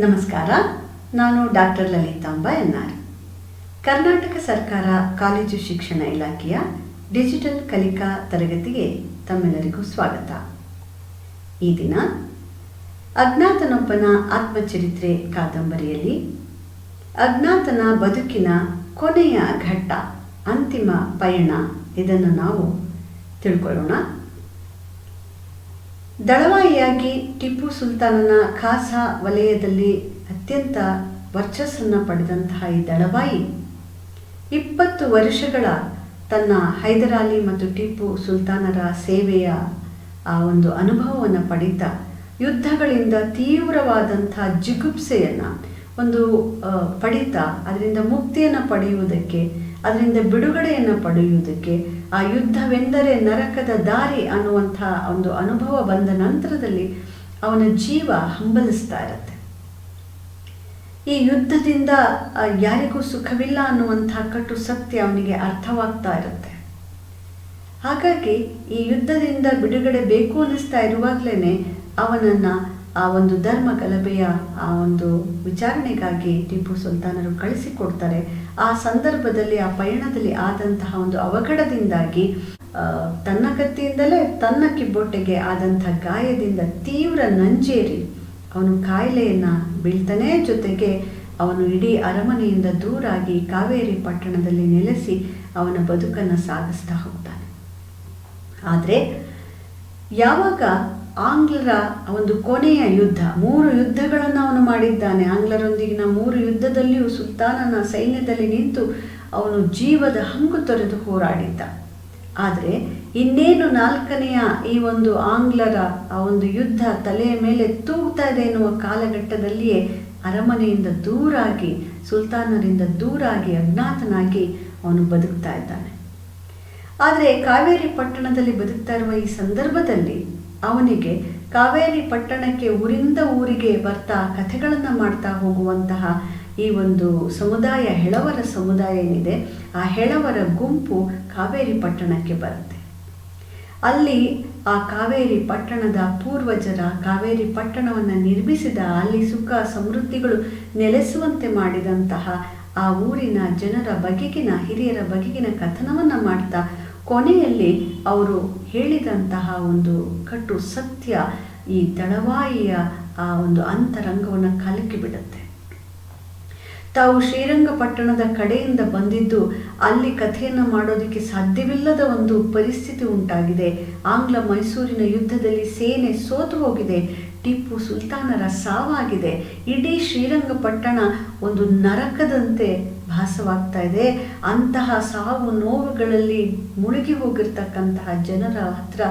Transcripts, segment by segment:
ನಮಸ್ಕಾರ. ನಾನು doctor Lalithamba N R. Karnataka ಸರ್ಕಾರ ಕಾಲೇಜು ಶಿಕ್ಷಣ ಇಲಾಖೆಯ ಡಿಜಿಟಲ್ ಕಲಿಕಾ ತರಗತಿಗೆ ತಮ್ಮೆಲ್ಲರಿಗೂ ಸ್ವಾಗತ. ಈ ದಿನ ಅಜ್ಞಾತನೊಬ್ಬನ ಆತ್ಮಚರಿತ್ರೆ ಕಾದಂಬರಿಯಲ್ಲಿ ಅಜ್ಞಾತನ ಬದುಕಿನ ಕೊನೆಯ ಘಟ್ಟ, ಅಂತಿಮ ಪಯಣ, ಇದನ್ನು ನಾವು ತಿಳ್ಕೊಳ್ಳೋಣ. ದಳವಾಯಿಯಾಗಿ ಟಿಪ್ಪು ಸುಲ್ತಾನನ ಖಾಸಾ ವಲಯದಲ್ಲಿ ಅತ್ಯಂತ ವರ್ಚಸ್ಸನ್ನು ಪಡೆದಂತಹ ಈ ದಳವಾಯಿ 20 ವರ್ಷಗಳ ತನ್ನ ಹೈದರಾಲಿ ಮತ್ತು ಟಿಪ್ಪು ಸುಲ್ತಾನರ ಸೇವೆಯ ಆ ಒಂದು ಅನುಭವವನ್ನು ಪಡೀತಾ ಯುದ್ಧಗಳಿಂದ ತೀವ್ರವಾದಂಥ ಜಿಗುಪ್ಸೆಯನ್ನು ಪಡೀತಾ ಅದರಿಂದ ಮುಕ್ತಿಯನ್ನು ಪಡೆಯುವುದಕ್ಕೆ, ಅದರಿಂದ ಬಿಡುಗಡೆಯನ್ನು ಪಡೆಯುವುದಕ್ಕೆ, ಆ ಯುದ್ಧವೆಂದರೆ ನರಕದ ದಾರಿ ಅನ್ನುವಂಥ ಒಂದು ಅನುಭವ ಬಂದ ನಂತರದಲ್ಲಿ ಅವನ ಜೀವ ಹಂಬಲಿಸ್ತಾ ಇರುತ್ತೆ. ಈ ಯುದ್ಧದಿಂದ ಯಾರಿಗೂ ಸುಖವಿಲ್ಲ ಅನ್ನುವಂಥ ಕಟು ಸತ್ಯ ಅವನಿಗೆ ಅರ್ಥವಾಗ್ತಾ ಇರುತ್ತೆ. ಹಾಗಾಗಿ ಈ ಯುದ್ಧದಿಂದ ಬಿಡುಗಡೆ ಬೇಕು ಅನ್ನಿಸ್ತಾ ಇರುವಾಗಲೇ ಅವನನ್ನು ಆ ಒಂದು ಧರ್ಮ ಗಲಭೆಯ ಆ ಒಂದು ವಿಚಾರಣೆಗಾಗಿ ಟಿಪ್ಪು ಸುಲ್ತಾನರು ಕಳಿಸಿಕೊಡ್ತಾರೆ. ಆ ಸಂದರ್ಭದಲ್ಲಿ ಆ ಪಯಣದಲ್ಲಿ ಆದಂತಹ ಒಂದು ಅವಘಡದಿಂದಾಗಿ ತನ್ನ ಕತ್ತಿಯಿಂದಲೇ ತನ್ನ ಕಿಬ್ಬೊಟ್ಟೆಗೆ ಆದಂಥ ಗಾಯದಿಂದ ತೀವ್ರ ನಂಜೇರಿ ಅವನು ಕಾಯಿಲೆಯನ್ನು ಬೀಳ್ತಾನೆ. ಜೊತೆಗೆ ಅವನು ಇಡೀ ಅರಮನೆಯಿಂದ ದೂರಾಗಿ ಕಾವೇರಿ ಪಟ್ಟಣದಲ್ಲಿ ನೆಲೆಸಿ ಅವನ ಬದುಕನ್ನು ಸಾಗಿಸ್ತಾ ಹೋಗ್ತಾನೆ. ಆದರೆ ಯಾವಾಗ ಆಂಗ್ಲರ ಒಂದು ಕೊನೆಯ ಯುದ್ಧ, 3 ಯುದ್ಧಗಳನ್ನು ಅವನು ಮಾಡಿದ್ದಾನೆ. ಆಂಗ್ಲರೊಂದಿಗಿನ 3 ಯುದ್ಧದಲ್ಲಿಯೂ ಸುಲ್ತಾನನ ಸೈನ್ಯದಲ್ಲಿ ನಿಂತು ಅವನು ಜೀವದ ಹಂಗು ತೊರೆದು ಹೋರಾಡಿದ್ದ. ಆದರೆ ಇನ್ನೇನು 4ನೆಯ ಈ ಒಂದು ಆಂಗ್ಲರ ಆ ಒಂದು ಯುದ್ಧ ತಲೆಯ ಮೇಲೆ ತೂಗ್ತಾ ಇದೆ ಎನ್ನುವ ಕಾಲಘಟ್ಟದಲ್ಲಿಯೇ ಅರಮನೆಯಿಂದ ದೂರಾಗಿ, ಸುಲ್ತಾನರಿಂದ ದೂರಾಗಿ, ಅಜ್ಞಾತನಾಗಿ ಅವನು ಬದುಕ್ತಾ ಇದ್ದಾನೆ. ಆದರೆ ಕಾವೇರಿ ಪಟ್ಟಣದಲ್ಲಿ ಬದುಕ್ತಾ ಇರುವ ಈ ಸಂದರ್ಭದಲ್ಲಿ ಅವನಿಗೆ ಕಾವೇರಿ ಪಟ್ಟಣಕ್ಕೆ ಊರಿಂದ ಊರಿಗೆ ಬರ್ತಾ ಕಥೆಗಳನ್ನು ಮಾಡ್ತಾ ಹೋಗುವಂತಹ ಈ ಒಂದು ಸಮುದಾಯ, ಹೆಳವರ ಸಮುದಾಯ ಏನಿದೆ, ಆ ಹೆಳವರ ಗುಂಪು ಕಾವೇರಿ ಪಟ್ಟಣಕ್ಕೆ ಬರುತ್ತೆ. ಅಲ್ಲಿ ಆ ಕಾವೇರಿ ಪಟ್ಟಣದ ಪೂರ್ವಜರ, ಕಾವೇರಿ ಪಟ್ಟಣವನ್ನು ನಿರ್ಮಿಸಿದ, ಅಲ್ಲಿ ಸುಖ ಸಮೃದ್ಧಿಗಳು ನೆಲೆಸುವಂತೆ ಮಾಡಿದಂತಹ ಆ ಊರಿನ ಜನರ ಬಗೆಗಿನ, ಹಿರಿಯರ ಬಗೆಗಿನ ಕಥನವನ್ನು ಮಾಡ್ತಾ ಕೊನೆಯಲ್ಲಿ ಅವರು ಹೇಳಿದಂತಹ ಒಂದು ಕಟು ಸತ್ಯ ಈ ದಳವಾಯಿಯ ಆ ಒಂದು ಅಂತರಂಗವನ್ನು ಕಲಕಿ ಬಿಡುತ್ತೆ. ತಾವು ಶ್ರೀರಂಗಪಟ್ಟಣದ ಕಡೆಯಿಂದ ಬಂದಿದ್ದು ಅಲ್ಲಿ ಕಥೆಯನ್ನು ಮಾಡೋದಕ್ಕೆ ಸಾಧ್ಯವಿಲ್ಲದ ಒಂದು ಪರಿಸ್ಥಿತಿ ಉಂಟಾಗಿದೆ. ಆಂಗ್ಲ ಮೈಸೂರಿನ ಯುದ್ಧದಲ್ಲಿ ಸೇನೆ ಸೋತು ಹೋಗಿದೆ, ಟಿಪ್ಪು ಸುಲ್ತಾನರ ಸಾವಾಗಿದೆ, ಇಡೀ ಶ್ರೀರಂಗಪಟ್ಟಣ ಒಂದು ನರಕದಂತೆ ಭಾಸವಾಗ್ತಾ ಇದೆ. ಅಂತಹ ಸಾವು ನೋವುಗಳಲ್ಲಿ ಮುಳುಗಿ ಹೋಗಿರ್ತಕ್ಕಂತಹ ಜನರ ಹತ್ರ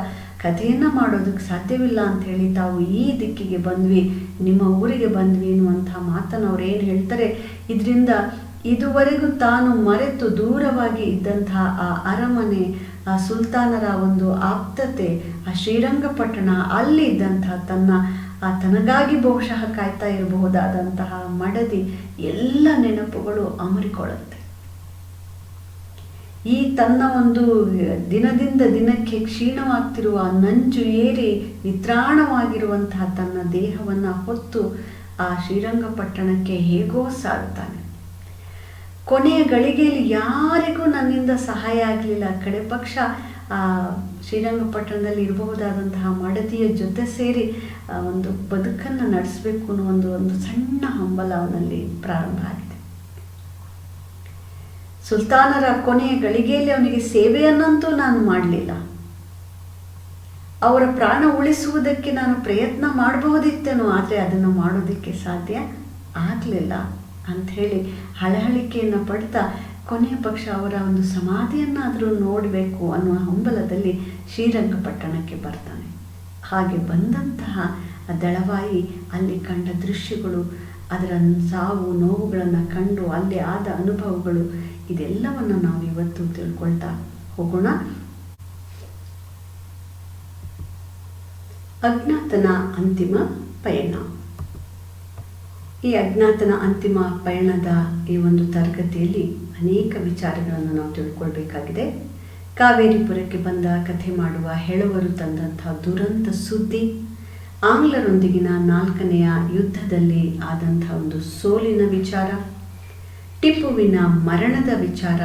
ಕಥೆಯನ್ನು ಮಾಡೋದಕ್ಕೆ ಸಾಧ್ಯವಿಲ್ಲ ಅಂಥೇಳಿ ತಾವು ಈ ದಿಕ್ಕಿಗೆ ಬಂದ್ವಿ, ನಿಮ್ಮ ಊರಿಗೆ ಬಂದ್ವಿ ಎನ್ನುವಂತಹ ಮಾತನ್ನು ಅವ್ರು ಏನು ಹೇಳ್ತಾರೆ, ಇದರಿಂದ ಇದುವರೆಗೂ ತಾನು ಮರೆತು ದೂರವಾಗಿ ಇದ್ದಂತಹ ಆ ಅರಮನೆ, ಆ ಸುಲ್ತಾನರ ಒಂದು ಆಪ್ತತೆ, ಆ ಶ್ರೀರಂಗಪಟ್ಟಣ, ಅಲ್ಲಿ ಇದ್ದಂತಹ ತನಗಾಗಿ ಬಹುಶಃ ಕಾಯ್ತಾ ಇರಬಹುದಾದಂತಹ ಮಡದಿ, ಎಲ್ಲ ನೆನಪುಗಳು ಅಮರಿಕೊಳ್ಳುತ್ತೆ. ಈ ತನ್ನ ಒಂದು ದಿನದಿಂದ ದಿನಕ್ಕೆ ಕ್ಷೀಣವಾಗ್ತಿರುವ, ನಂಜು ಏರಿ ನಿತ್ರಾಣವಾಗಿರುವಂತಹ ತನ್ನ ದೇಹವನ್ನು ಹೊತ್ತು ಆ ಶ್ರೀರಂಗಪಟ್ಟಣಕ್ಕೆ ಹೇಗೋ ಸಾಗುತ್ತಾನೆ. ಕೊನೆಯ ಗಳಿಗೆಯಲ್ಲಿ ಯಾರಿಗೂ ನನ್ನಿಂದ ಸಹಾಯ ಆಗಲಿಲ್ಲ, ಕಡೆ ಪಕ್ಷ ಆ ಶ್ರೀರಂಗಪಟ್ಟಣದಲ್ಲಿ ಇರಬಹುದಾದಂತಹ ಮಡದಿಯ ಜೊತೆ ಸೇರಿ ಒಂದು ಬದುಕನ್ನು ನಡೆಸಬೇಕು ಅನ್ನೋ ಒಂದು ಸಣ್ಣ ಹಂಬಲ ಅವನಲ್ಲಿ ಪ್ರಾರಂಭ ಆಗಿದೆ. ಸುಲ್ತಾನರ ಕೊನೆಯ ಗಳಿಗೆಯಲ್ಲಿ ಅವನಿಗೆ ಸೇವೆಯನ್ನಂತೂ ನಾನು ಮಾಡಲಿಲ್ಲ, ಅವರ ಪ್ರಾಣ ಉಳಿಸುವುದಕ್ಕೆ ನಾನು ಪ್ರಯತ್ನ ಮಾಡಬಹುದಿತ್ತೇನೋ, ಆದರೆ ಅದನ್ನು ಮಾಡೋದಕ್ಕೆ ಸಾಧ್ಯ ಆಗಲಿಲ್ಲ ಅಂಥೇಳಿ ಹಳಹಳಿಕೆಯನ್ನು ಪಡ್ತಾ ಕೊನೆಯ ಪಕ್ಷ ಅವರ ಒಂದು ಸಮಾಧಿಯನ್ನಾದರೂ ನೋಡಬೇಕು ಅನ್ನುವ ಹಂಬಲದಲ್ಲಿ ಶ್ರೀರಂಗಪಟ್ಟಣಕ್ಕೆ ಬರ್ತಾನೆ. ಹಾಗೆ ಬಂದಂತಹ ದಳವಾಯಿ ಅಲ್ಲಿ ಕಂಡ ದೃಶ್ಯಗಳು, ಅದರ ಸಾವು ನೋವುಗಳನ್ನು ಕಂಡು ಅಲ್ಲಿ ಆದ ಅನುಭವಗಳು, ಇದೆಲ್ಲವನ್ನು ನಾವು ಇವತ್ತು ತಿಳ್ಕೊಳ್ತಾ ಹೋಗೋಣ. ಅಜ್ಞಾತನ ಅಂತಿಮ ಪಯಣ. ಈ ಅಜ್ಞಾತನ ಅಂತಿಮ ಪಯಣದ ಈ ಒಂದು ತರಗತಿಯಲ್ಲಿ ಅನೇಕ ವಿಚಾರಗಳನ್ನು ನಾವು ತಿಳ್ಕೊಳ್ಬೇಕಾಗಿದೆ. ಕಾವೇರಿಪುರಕ್ಕೆ ಬಂದ ಕಥೆ ಮಾಡುವ ಹೆಳವರು ತಂದಂಥ ದುರಂತ ಸುದ್ದಿ, ಆಂಗ್ಲರೊಂದಿಗಿನ 4ನೆಯ ಯುದ್ಧದಲ್ಲಿ ಆದಂಥ ಒಂದು ಸೋಲಿನ ವಿಚಾರ, ಟಿಪ್ಪುವಿನ ಮರಣದ ವಿಚಾರ,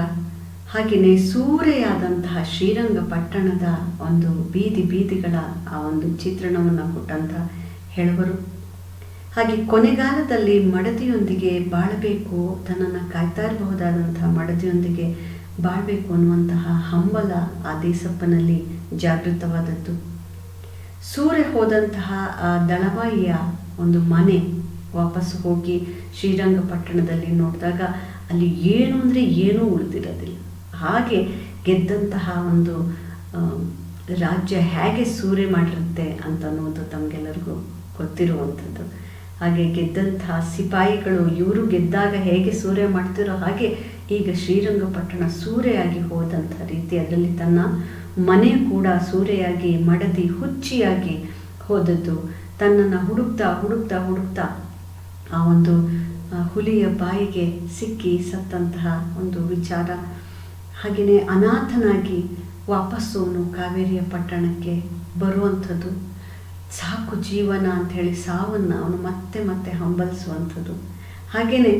ಹಾಗೆಯೇ ಸೂರೆಯಾದಂತಹ ಶ್ರೀರಂಗಪಟ್ಟಣದ ಒಂದು ಬೀದಿಗಳ ಆ ಒಂದು ಚಿತ್ರಣವನ್ನು ಕೊಟ್ಟಂಥ ಹೇಳುವರು. ಹಾಗೆ ಕೊನೆಗಾಲದಲ್ಲಿ ಮಡದಿಯೊಂದಿಗೆ ಬಾಳಬೇಕು, ತನ್ನನ್ನು ಕಾಯ್ತಾ ಇರಬಹುದಾದಂತಹ ಮಡದಿಯೊಂದಿಗೆ ಬಾಳಬೇಕು ಅನ್ನುವಂತಹ ಹಂಬಲ ಆ ದೇಸಪ್ಪನಲ್ಲಿ ಜಾಗೃತವಾದದ್ದು. ಸೂರೆ ಹೋದಂತಹ ಆ ದಳವಾಯಿಯ ಒಂದು ಮನೆ ವಾಪಸ್ಸು ಹೋಗಿ ಶ್ರೀರಂಗಪಟ್ಟಣದಲ್ಲಿ ನೋಡಿದಾಗ ಅಲ್ಲಿ ಏನು ಅಂದರೆ ಏನೂ ಉಳಿದಿರೋದಿಲ್ಲ. ಹಾಗೆ ಗೆದ್ದಂತಹ ಒಂದು ರಾಜ್ಯ ಹೇಗೆ ಸೂರೆ ಮಾಡಿರುತ್ತೆ ಅಂತ ಅನ್ನೋದು ತಮಗೆಲ್ಲರಿಗೂ ಗೊತ್ತಿರುವಂಥದ್ದು. ಹಾಗೆ ಗೆದ್ದಂತಹ ಸಿಪಾಯಿಗಳು ಇವರು ಗೆದ್ದಾಗ ಹೇಗೆ ಸೂರೆ ಮಾಡ್ತಿರೋ ಹಾಗೆ ಈಗ ಶ್ರೀರಂಗಪಟ್ಟಣ ಸೂರೆಯಾಗಿ ಹೋದಂಥ ರೀತಿ, ಅದರಲ್ಲಿ ತನ್ನ ಮನೆ ಕೂಡ ಸೂರೆಯಾಗಿ ಮಡದಿ ಹುಚ್ಚಿಯಾಗಿ ಹೋದದ್ದು, ತನ್ನನ್ನು ಹುಡುಕ್ತಾ ಆ ಒಂದು ಹುಲಿಯ ಬಾಯಿಗೆ ಸಿಕ್ಕಿ ಸತ್ತಂತಹ ಒಂದು ವಿಚಾರ, ಹಾಗೆಯೇ ಅನಾಥನಾಗಿ ವಾಪಸ್ಸು ಅವನು ಕಾವೇರಿಯ ಪಟ್ಟಣಕ್ಕೆ ಬರುವಂಥದ್ದು, ಸಾಕು ಜೀವನ ಅಂಥೇಳಿ ಸಾವನ್ನು ಅವನು ಮತ್ತೆ ಹಂಬಲಿಸುವಂಥದ್ದು, ಹಾಗೆಯೇ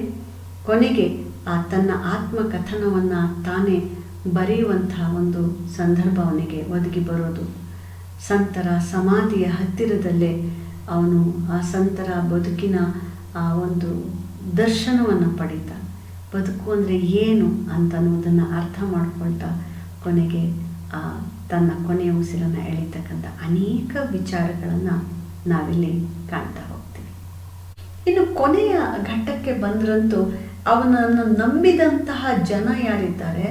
ಕೊನೆಗೆ ಆ ತನ್ನ ಆತ್ಮಕಥನವನ್ನು ತಾನೇ ಬರೆಯುವಂತಹ ಒಂದು ಸಂದರ್ಭ ಅವನಿಗೆ ಒದಗಿ ಬರೋದು. ಸಂತರ ಸಮಾಧಿಯ ಹತ್ತಿರದಲ್ಲೇ ಅವನು ಆ ಸಂತರ ಬದುಕಿನ ಆ ಒಂದು ದರ್ಶನವನ್ನು ಪಡೀತಾ, ಬದುಕು ಅಂದರೆ ಏನು ಅಂತ ಅನ್ನೋದನ್ನು ಅರ್ಥ ಮಾಡ್ಕೊಳ್ತಾ ಕೊನೆಗೆ ತನ್ನ ಕೊನೆಯ ಉಸಿರನ್ನು ಎಳೀತಕ್ಕಂಥ ಅನೇಕ ವಿಚಾರಗಳನ್ನು ನಾವಿಲ್ಲಿ ಕಾಣ್ತಾ ಹೋಗ್ತೀವಿ. ಇನ್ನು ಕೊನೆಯ ಘಟ್ಟಕ್ಕೆ ಬಂದ್ರಂತೂ ಅವನನ್ನು ನಂಬಿದಂತಹ ಜನ ಯಾರಿದ್ದಾರೆ,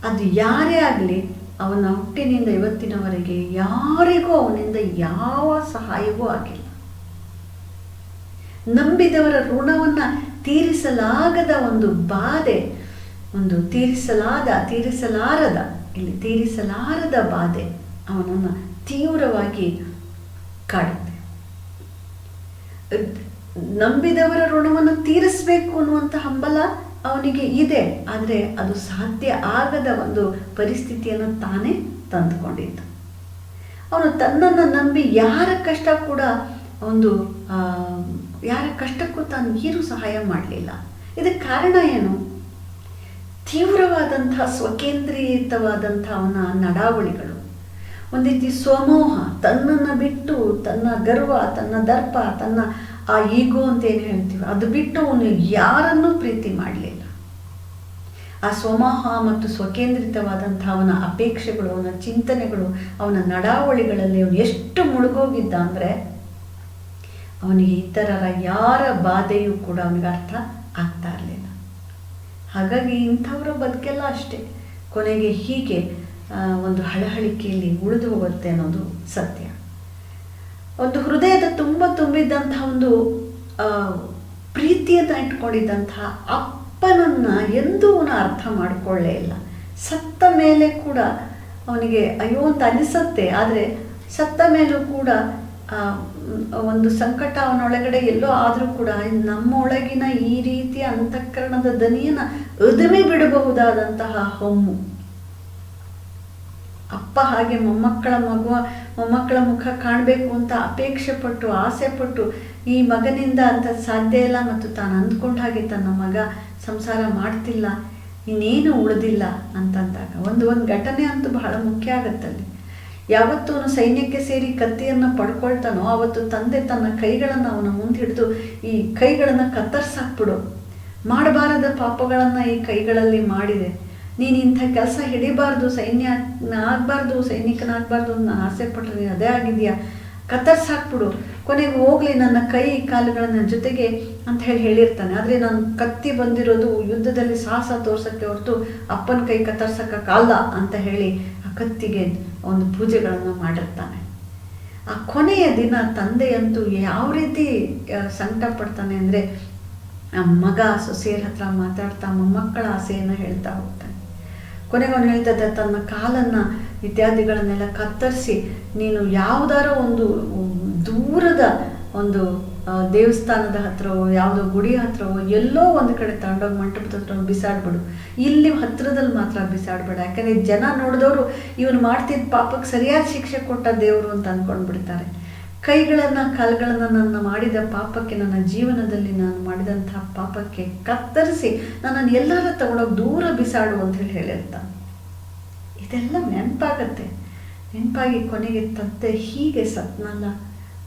ಅದು ಯಾರೇ ಆಗಲಿ, ಅವನ ಹುಟ್ಟಿನಿಂದ ಇವತ್ತಿನವರೆಗೆ ಯಾರಿಗೂ ಅವನಿಂದ ಯಾವ ಸಹಾಯವೂ ಆಗಿಲ್ಲ. ನಂಬಿದವರ ಋಣವನ್ನು ತೀರಿಸಲಾಗದ ಒಂದು ಬಾಧೆ, ಒಂದು ತೀರಿಸಲಾರದ ಬಾಧೆ ಅವನನ್ನು ತೀವ್ರವಾಗಿ ಕಾಡುತ್ತೆ. ನಂಬಿದವರ ಋಣವನ್ನು ತೀರಿಸಬೇಕು ಅನ್ನುವಂಥ ಹಂಬಲ ಅವನಿಗೆ ಇದೆ, ಆದರೆ ಅದು ಸಾಧ್ಯ ಆಗದ ಒಂದು ಪರಿಸ್ಥಿತಿಯನ್ನು ತಾನೇ ತಂದುಕೊಂಡಿದ್ದು. ಅವನು ತನ್ನನ್ನು ನಂಬಿ ಯಾರ ಕಷ್ಟಕ್ಕೂ ತಾನು ಏನು ಸಹಾಯ ಮಾಡಲಿಲ್ಲ. ಇದಕ್ಕೆ ಕಾರಣ ಏನು? ತೀವ್ರವಾದಂತಹ ಸ್ವಕೇಂದ್ರೀಯವಾದಂಥ ಅವನ ನಡಾವಳಿಗಳು, ಒಂದು ರೀತಿ ಸ್ವಮೋಹ, ತನ್ನನ್ನು ಬಿಟ್ಟು ತನ್ನ ಗರ್ವ, ತನ್ನ ದರ್ಪ, ತನ್ನ ಆ ಈಗೋ ಅಂತ ಏನು ಹೇಳ್ತೀವಿ, ಅದು ಬಿಟ್ಟು ಅವನು ಯಾರನ್ನೂ ಪ್ರೀತಿ ಮಾಡಲಿಲ್ಲ. ಆ ಸ್ವಮೋಹ ಮತ್ತು ಸ್ವಕೇಂದ್ರಿತವಾದಂಥ ಅವನ ಅಪೇಕ್ಷೆಗಳು, ಅವನ ಚಿಂತನೆಗಳು, ಅವನ ನಡಾವಳಿಗಳಲ್ಲಿ ಅವನು ಎಷ್ಟು ಮುಳುಗೋಗಿದ್ದ ಅಂದರೆ ಅವನಿಗೆ ಇತರರ ಯಾರ ಬಾಧೆಯೂ ಕೂಡ ಅವನಿಗೆ ಅರ್ಥ ಆಗ್ತಾ ಇರಲಿಲ್ಲ. ಹಾಗಾಗಿ ಇಂಥವರ ಬದುಕೆಲ್ಲ ಅಷ್ಟೇ, ಕೊನೆಗೆ ಹೀಗೆ ಒಂದು ಹಳಹಳಿಕೆಯಲ್ಲಿ ಉಳಿದು ಹೋಗುತ್ತೆ ಅನ್ನೋದು ಸತ್ಯ. ಒಂದು ಹೃದಯದ ತುಂಬಿದ್ದಂಥ ಒಂದು ಪ್ರೀತಿಯನ್ನು ಇಟ್ಕೊಂಡಿದ್ದಂತಹ ಅಪ್ಪನನ್ನು ಎಂದೂ ಅವನು ಅರ್ಥ ಮಾಡಿಕೊಳ್ಳೇ ಇಲ್ಲ. ಸತ್ತ ಮೇಲೆ ಕೂಡ ಅವನಿಗೆ ಅಯ್ಯೋ ಅಂತ ಅನಿಸತ್ತೆ, ಆದರೆ ಸತ್ತ ಮೇಲೂ ಕೂಡ ಒಂದು ಸಂಕಟ ಅವನೊಳಗಡೆ ಎಲ್ಲೋ ಆದರೂ ಕೂಡ ನಮ್ಮೊಳಗಿನ ಈ ರೀತಿಯ ಅಂತಃಕರಣದ ದನಿಯನ್ನು ಅದುಮೆ ಬಿಡಬಹುದಾದಂತಹ ಹೊಮ್ಮು. ಅಪ್ಪ ಹಾಗೆ ಮೊಮ್ಮಕ್ಕಳ ಮುಖ ಕಾಣಬೇಕು ಅಂತ ಅಪೇಕ್ಷೆ ಪಟ್ಟು ಆಸೆ ಪಟ್ಟು ಈ ಮಗನಿಂದ ಅಂತ ಸಾಧ್ಯ ಇಲ್ಲ, ಮತ್ತು ತಾನು ಅಂದ್ಕೊಂಡ ಹಾಗೆ ತನ್ನ ಮಗ ಸಂಸಾರ ಮಾಡ್ತಿಲ್ಲ, ಇನ್ನೇನು ಉಳಿದಿಲ್ಲ ಅಂತಂದಾಗ ಒಂದು ಘಟನೆ ಅಂತೂ ಬಹಳ ಮುಖ್ಯ ಆಗತ್ತಲ್ಲಿ. ಯಾವತ್ತು ಅವನು ಸೈನ್ಯಕ್ಕೆ ಸೇರಿ ಕತ್ತಿಯನ್ನು ಪಡ್ಕೊಳ್ತಾನೋ ಆವತ್ತು ತಂದೆ ತನ್ನ ಕೈಗಳನ್ನು ಅವನ ಮುಂದೆ ಹಿಡಿದು, ಈ ಕೈಗಳನ್ನು ಕತ್ತರಿಸಾಕ್ಬಿಡು, ಮಾಡಬಾರದ ಪಾಪಗಳನ್ನು ಈ ಕೈಗಳಲ್ಲಿ ಮಾಡಿದೆ, ನೀನು ಇಂಥ ಕೆಲಸ ಹಿಡಿಬಾರ್ದು, ಸೈನಿಕನಾಗಬಾರ್ದು ನಾನು ಆಸೆ ಪಟ್ಟರೆ ಅದೇ ಆಗಿದೆಯಾ, ಕತ್ತರಿಸಾಕ್ಬಿಡು, ಕೊನೆಗೆ ಹೋಗ್ಲಿ ನನ್ನ ಕೈ ಕಾಲುಗಳನ್ನ ಜೊತೆಗೆ ಅಂತ ಹೇಳಿರ್ತಾನೆ. ಆದರೆ ನಾನು ಕತ್ತಿ ಬಂದಿರೋದು ಯುದ್ಧದಲ್ಲಿ ಸಾಹಸ ತೋರ್ಸೋಕ್ಕೆ ಹೊರತು ಅಪ್ಪನ ಕೈ ಕತ್ತರಿಸೋಕ್ಕಾಗಲ್ಲ ಅಂತ ಹೇಳಿ ಆ ಕತ್ತಿಗೆ ಒಂದು ಪೂಜೆಗಳನ್ನು ಮಾಡಿರ್ತಾನೆ. ಆ ಕೊನೆಯ ದಿನ ತಂದೆಯಂತೂ ಯಾವ ರೀತಿ ಸಂಕಟ ಪಡ್ತಾನೆ ಅಂದರೆ, ಮಗ ಸೊಸೆಯರ ಹತ್ರ ಮಾತಾಡ್ತಾ ಮೊಮ್ಮಕ್ಕಳ ಆಸೆಯನ್ನು ಹೇಳ್ತಾ ಹೋಗ್ತಾನೆ. ಕೊನೆಗೆ ಅವನು ಹೇಳ್ತದೆ, ತನ್ನ ಕಾಲನ್ನು ಇತ್ಯಾದಿಗಳನ್ನೆಲ್ಲ ಕತ್ತರಿಸಿ ನೀನು ಯಾವುದಾರ ಒಂದು ದೂರದ ಒಂದು ದೇವಸ್ಥಾನದ ಹತ್ರವೋ ಯಾವುದೋ ಗುಡಿ ಹತ್ರವೋ ಎಲ್ಲೋ ಒಂದು ಕಡೆ ತಗೊಂಡೋಗಿ ಮಂಟಪದ ಹತ್ರ ಬಿಸಾಡ್ಬಿಡು, ಇಲ್ಲಿ ಹತ್ರದಲ್ಲಿ ಮಾತ್ರ ಬಿಸಾಡಬೇಡ, ಯಾಕಂದರೆ ಜನ ನೋಡಿದವರು ಇವನು ಮಾಡ್ತಿದ್ದ ಪಾಪಕ್ಕೆ ಸರಿಯಾದ ಶಿಕ್ಷೆ ಕೊಟ್ಟ ದೇವರು ಅಂತ ಅಂದ್ಕೊಂಡು ಬಿಡ್ತಾರೆ. ಕೈಗಳನ್ನು ಕಾಲುಗಳನ್ನು ನನ್ನ ಮಾಡಿದ ಪಾಪಕ್ಕೆ, ನನ್ನ ಜೀವನದಲ್ಲಿ ನಾನು ಮಾಡಿದಂಥ ಪಾಪಕ್ಕೆ ಕತ್ತರಿಸಿ ನನ್ನನ್ನು ಎಲ್ಲರ ತಗೊಂಡೋಗಿ ದೂರ ಬಿಸಾಡು ಅಂತೇಳಿ ಹೇಳಿರ್ತಾನೆ. ಇದೆಲ್ಲ ನೆನಪಾಗತ್ತೆ. ನೆನಪಾಗಿ ಕೊನೆಗೆ ತಂದೆ ಹೀಗೆ ಸತ್ನಲ್ಲ,